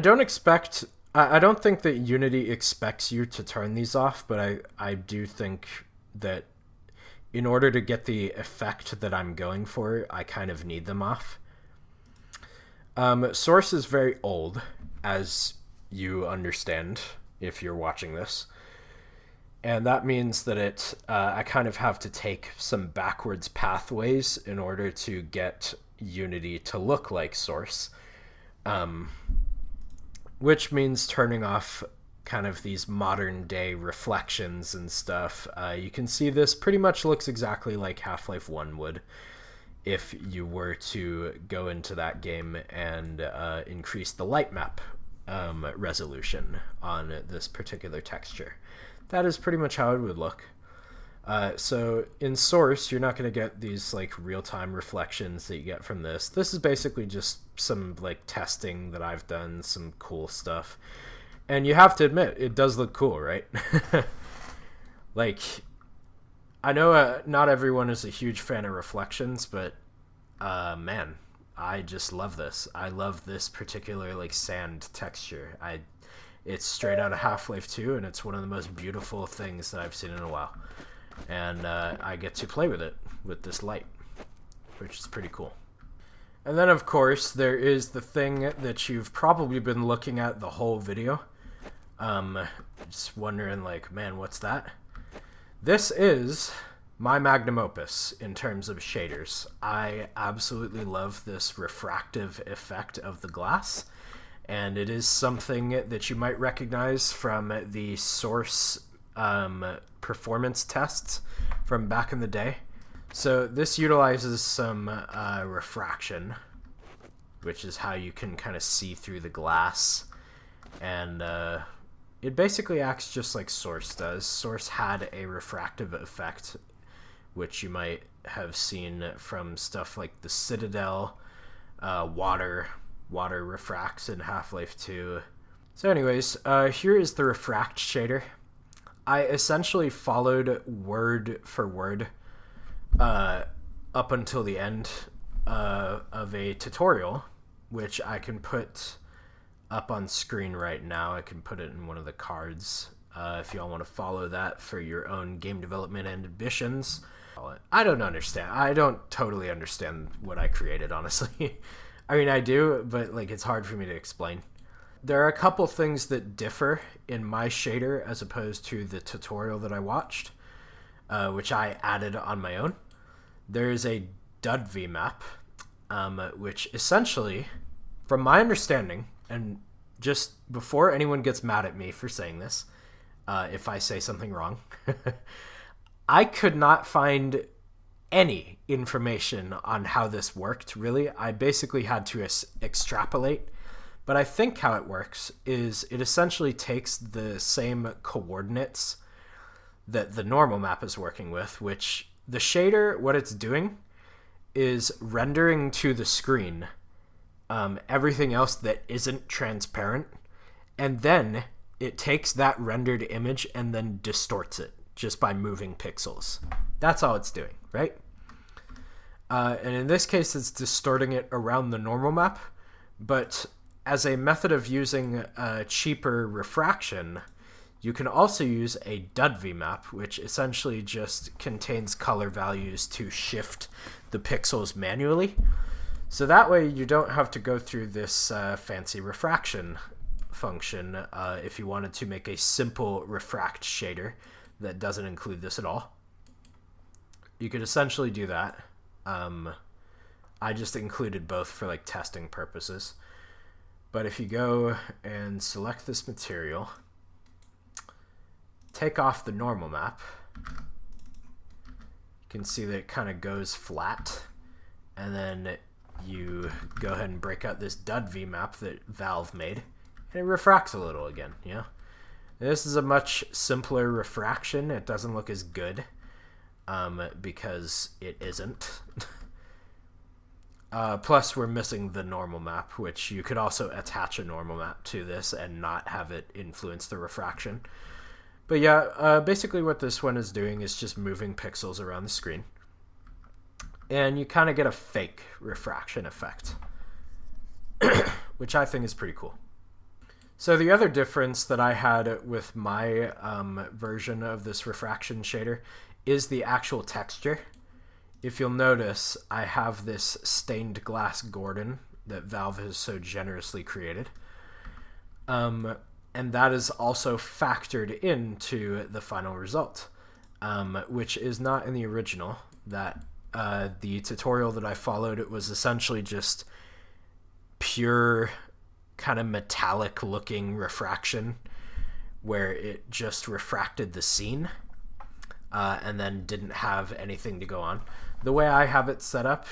don't think that Unity expects you to turn these off, but I do think that in order to get the effect that I'm going for, I kind of need them off. Source is very old, as you understand if you're watching this. And that means that I kind of have to take some backwards pathways in order to get Unity to look like Source. Which means turning off kind of these modern day reflections and stuff. You can see this pretty much looks exactly like Half-Life 1 would if you were to go into that game and increase the light map resolution on this particular texture. That is pretty much how it would look. So in Source, you're not going to get these like real-time reflections that you get from this. This is basically just some like testing that I've done, some cool stuff. And you have to admit, it does look cool, right? Like, I know not everyone is a huge fan of reflections, but man, I just love this. I love this particular like sand texture. It's straight out of Half-Life 2, and it's one of the most beautiful things that I've seen in a while. And I get to play with it with this light, which is pretty cool. And then, of course, there is the thing that you've probably been looking at the whole video. Just wondering, like, man, what's that? This is my magnum opus in terms of shaders. I absolutely love this refractive effect of the glass, and it is something that you might recognize from the Source performance tests from back in the day. So this utilizes some refraction, which is how you can kind of see through the glass, and it basically acts just like Source does. Source had a refractive effect, which you might have seen from stuff like the Citadel, water refracts in Half-Life 2. So anyways, here is the refract shader. I essentially followed word for word up until the end of a tutorial, which I can put up on screen right now. I can put it in one of the cards if y'all want to follow that for your own game development ambitions. I don't understand. I don't totally understand what I created, honestly. I mean, I do, but like it's hard for me to explain. There are a couple things that differ in my shader as opposed to the tutorial that I watched, which I added on my own. There is a dud VMAP, which essentially, from my understanding, and just before anyone gets mad at me for saying this, if I say something wrong, I could not find any information on how this worked, really. I basically had to extrapolate. But I think how it works is it essentially takes the same coordinates that the normal map is working with, which the shader, what it's doing is rendering to the screen everything else that isn't transparent, and then it takes that rendered image and then distorts it just by moving pixels. That's all it's doing, right? And in this case, it's distorting it around the normal map, but as a method of using cheaper refraction, you can also use a dud VMAP, which essentially just contains color values to shift the pixels manually. So that way you don't have to go through this fancy refraction function if you wanted to make a simple refract shader that doesn't include this at all. You could essentially do that. I just included both for like testing purposes. But if you go and select this material, take off the normal map, you can see that it kind of goes flat, and then you go ahead and break out this dud VMAP that Valve made, and it refracts a little again, you know? This is a much simpler refraction. It doesn't look as good because it isn't. Plus, we're missing the normal map, which you could also attach a normal map to this and not have it influence the refraction. But yeah, basically what this one is doing is just moving pixels around the screen. And you kind of get a fake refraction effect, which I think is pretty cool. So the other difference that I had with my version of this refraction shader is the actual texture. If you'll notice, I have this stained glass Gordon that Valve has so generously created. And that is also factored into the final result, which is not in the original. That the tutorial that I followed, it was essentially just pure kind of metallic looking refraction where it just refracted the scene and then didn't have anything to go on. The way I have it set up,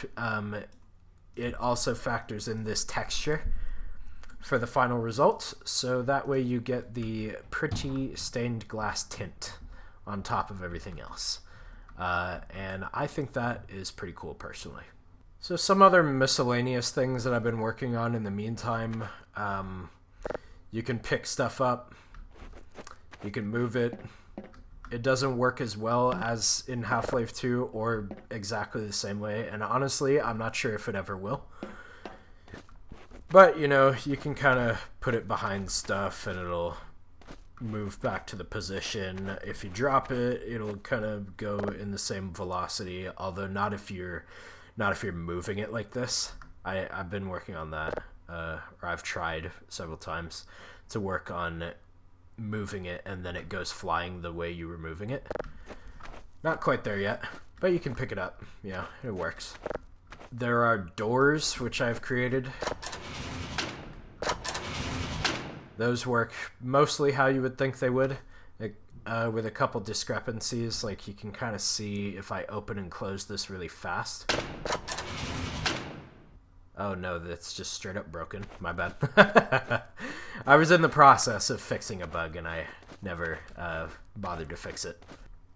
it also factors in this texture for the final result, so that way you get the pretty stained glass tint on top of everything else. And I think that is pretty cool personally. So some other miscellaneous things that I've been working on in the meantime, you can pick stuff up, you can move it. It doesn't work as well as in Half-Life 2 or exactly the same way, and honestly, I'm not sure if it ever will. But, you know, you can kind of put it behind stuff and it'll move back to the position. If you drop it, it'll kind of go in the same velocity, although not if you're moving it like this. I've been working on that, or I've tried several times to work on moving it and then it goes flying the way you were moving it. Not quite there yet, but you can pick it up. Yeah, it works. There are doors which I've created. Those work mostly how you would think they would, with a couple discrepancies. Like you can kind of see if I open and close this really fast. Oh no, that's just straight up broken. My bad. I was in the process of fixing a bug and I never bothered to fix it.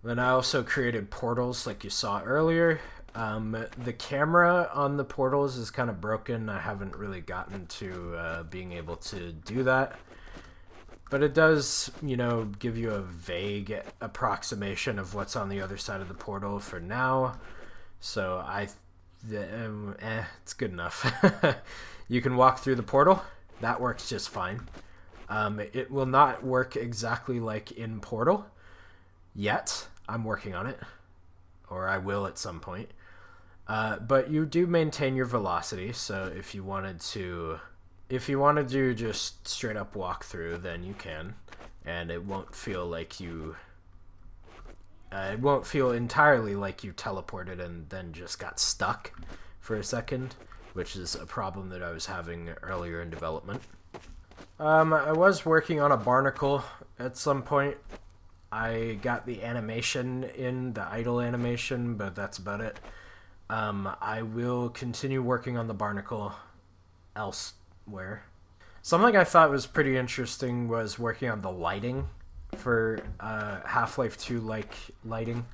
Then I also created portals like you saw earlier. The camera on the portals is kind of broken. I haven't really gotten to being able to do that. But it does, you know, give you a vague approximation of what's on the other side of the portal for now. So it's good enough. You can walk through the portal. That works just fine. It will not work exactly like in Portal yet. I'm working on it, or I will at some point. But you do maintain your velocity, so if you wanted to just straight up walk through, then you can, and it won't feel like you It won't feel entirely like you teleported and then just got stuck for a second, which is a problem that I was having earlier in development. I was working on a barnacle at some point. I got the animation in, the idle animation, but that's about it. I will continue working on the barnacle elsewhere. Something I thought was pretty interesting was working on the lighting for Half-Life 2 like lighting.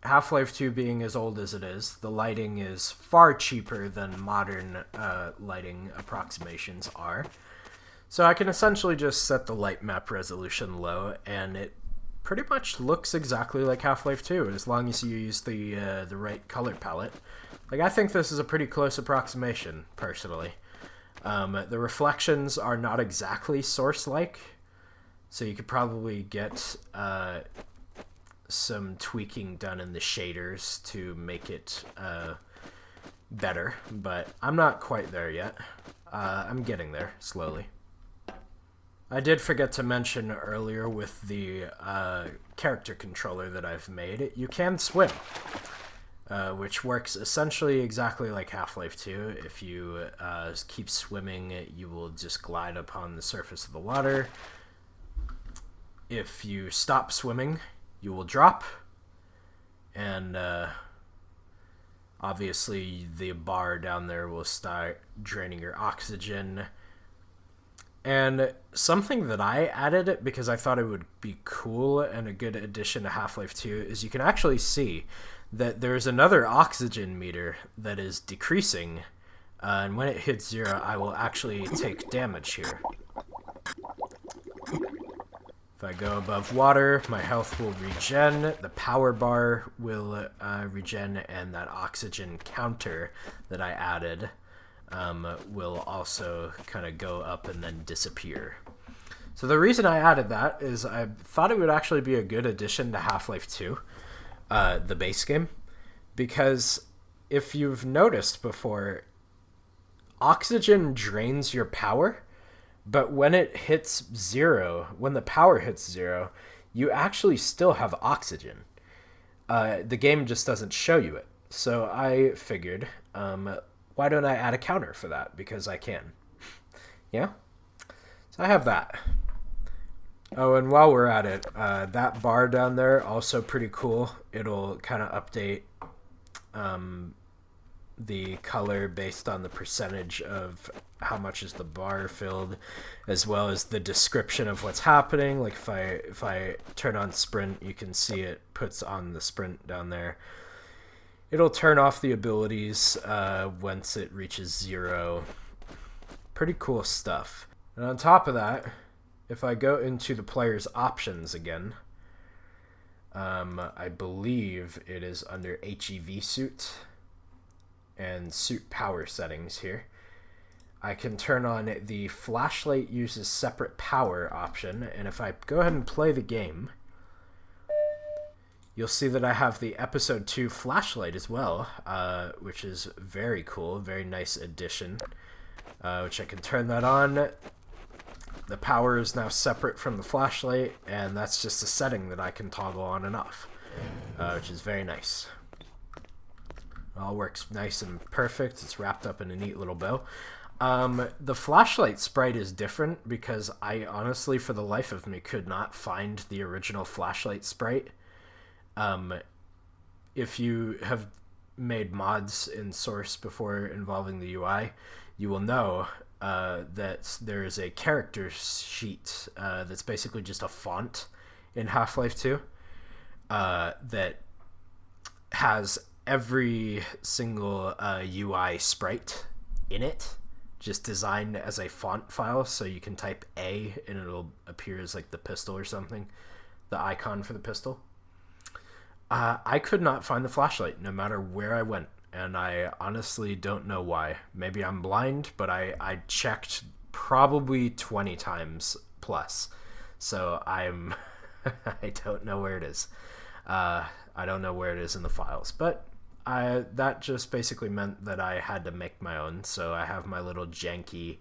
Half-Life 2 being as old as it is, the lighting is far cheaper than modern lighting approximations are. So I can essentially just set the light map resolution low, and it pretty much looks exactly like Half-Life 2, as long as you use the right color palette. Like, I think this is a pretty close approximation, personally. The reflections are not exactly Source-like, so you could probably get some tweaking done in the shaders to make it better, but I'm not quite there yet. I'm getting there, slowly. I did forget to mention earlier with the character controller that I've made, you can swim, which works essentially exactly like Half-Life 2. If you keep swimming, you will just glide upon the surface of the water. If you stop swimming, you will drop, and obviously the bar down there will start draining your oxygen. And something that I added because I thought it would be cool and a good addition to Half-Life 2 is you can actually see that there's another oxygen meter that is decreasing, and when it hits 0, I will actually take damage here. If I go above water, my health will regen, the power bar will regen, and that oxygen counter that I added will also kind of go up and then disappear. So the reason I added that is I thought it would actually be a good addition to Half-Life 2, the base game, because if you've noticed before, oxygen drains your power, but when it hits 0, when the power hits 0, you actually still have oxygen. The game just doesn't show you it. So I figured, why don't I add a counter for that? Because I can. Yeah? So I have that. Oh, and while we're at it, that bar down there, also pretty cool. It'll kind of update the color based on the percentage of how much is the bar filled, as well as the description of what's happening. Like if I turn on sprint, you can see it puts on the sprint down there. It'll turn off the abilities once it reaches 0. Pretty cool stuff. And on top of that, if I go into the player's options again, I believe it is under HEV suit and suit power settings here. I can turn on the flashlight uses separate power option, and if I go ahead and play the game, you'll see that I have the episode 2 flashlight as well, which is very cool, very nice addition, which I can turn that on. The power is now separate from the flashlight, and that's just a setting that I can toggle on and off, which is very nice. It all works nice and perfect. It's wrapped up in a neat little bow. The flashlight sprite is different because I honestly, for the life of me, could not find the original flashlight sprite. If you have made mods in Source before involving the UI, you will know that there is a character sheet that's basically just a font in Half-Life 2 that has every single UI sprite in it, just designed as a font file, so you can type A and it'll appear as like the pistol or something, the icon for the pistol. I could not find the flashlight no matter where I went, and I honestly don't know why. Maybe I'm blind, but I checked probably 20 times plus, so I'm I don't know where it is. I don't know where it is in the files, but that just basically meant that I had to make my own, so I have my little janky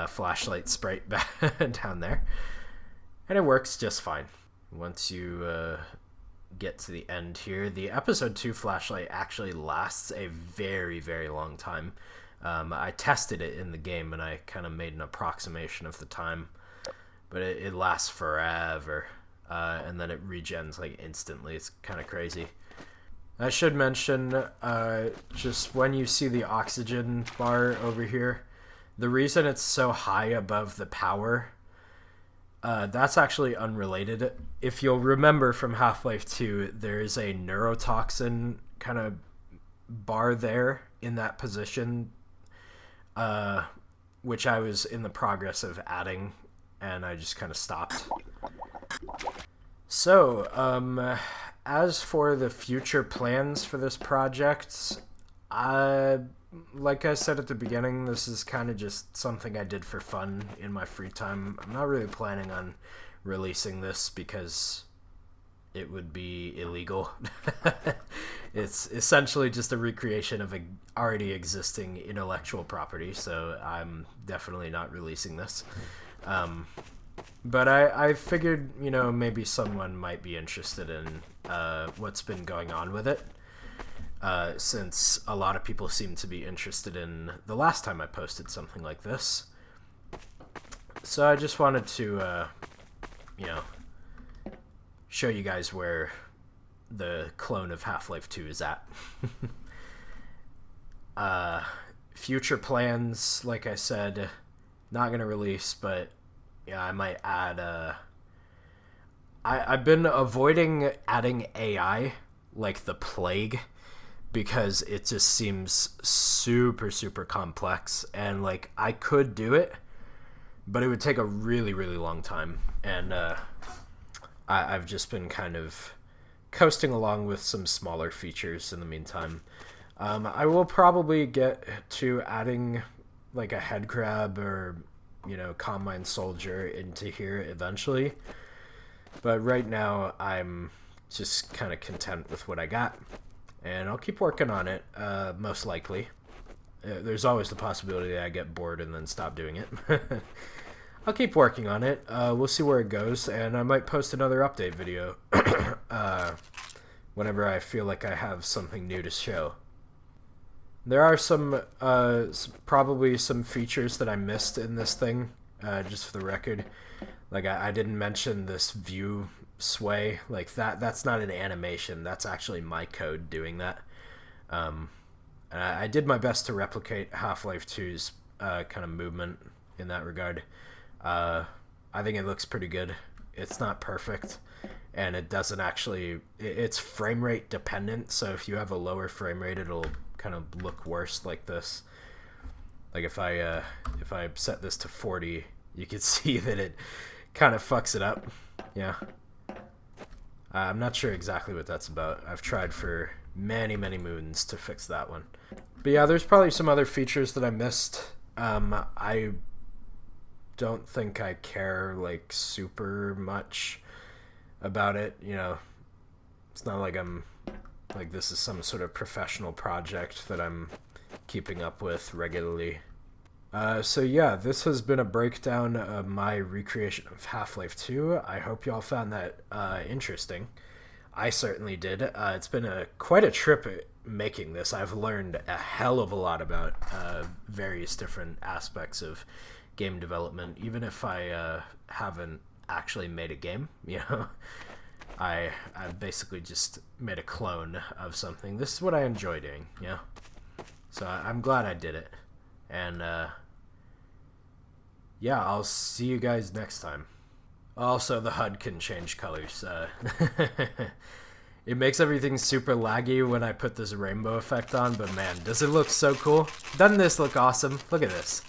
flashlight sprite down there, and it works just fine. Once you get to the end here. The episode 2 flashlight actually lasts a very, very long time. I tested it in the game and I kind of made an approximation of the time, but it lasts forever, and then it regens like instantly. It's kind of crazy. I should mention, just when you see the oxygen bar over here, the reason it's so high above the power, that's actually unrelated. If you'll remember from Half-Life 2, there is a neurotoxin kind of bar there in that position, which I was in the progress of adding, and I just kind of stopped. So, as for the future plans for this project, like I said at the beginning, this is kind of just something I did for fun in my free time. I'm not really planning on releasing this because it would be illegal. It's essentially just a recreation of an already existing intellectual property, so I'm definitely not releasing this. But I figured, you know, maybe someone might be interested in what's been going on with it, since a lot of people seem to be interested in the last time I posted something like this. So I just wanted to, you know, show you guys where the clone of Half-Life 2 is at. Future plans, like I said, not going to release, but yeah, I might add, I've been avoiding adding AI like the plague because it just seems super, super complex, and like I could do it, but it would take a really, really long time, and I've just been kind of coasting along with some smaller features in the meantime. I will probably get to adding like a head crab or, you know, combine soldier into here eventually, but right now I'm just kind of content with what I got, and I'll keep working on it, most likely. There's always the possibility that I get bored and then stop doing it. I'll keep working on it. We'll see where it goes, and I might post another update video whenever I feel like I have something new to show. There are some, probably some features that I missed in this thing, just for the record. Like, I didn't mention this view sway. Like, that's not an animation. That's actually my code doing that. I did my best to replicate Half-Life 2's kind of movement in that regard. I think it looks pretty good. It's not perfect, and it doesn't actually... It's frame rate dependent, so if you have a lower frame rate, it'll kind of look worse like this. Like if I set this to 40, you can see that it kind of fucks it up. Yeah. I'm not sure exactly what that's about. I've tried for many, many moons to fix that one. But yeah, there's probably some other features that I missed. I don't think I care like super much about it. You know, it's not like I'm like this is some sort of professional project that I'm keeping up with regularly. So yeah, this has been a breakdown of my recreation of Half-Life 2. I hope y'all found that interesting. I certainly did. It's been quite a trip making this. I've learned a hell of a lot about various different aspects of game development, even if I haven't actually made a game. You know, I basically just made a clone of something. This is what I enjoy doing. You know, so I'm glad I did it, and yeah, I'll see you guys next time. Also, the HUD can change colors. It makes everything super laggy when I put this rainbow effect on, but man, does it look so cool. Doesn't this look awesome? Look at this.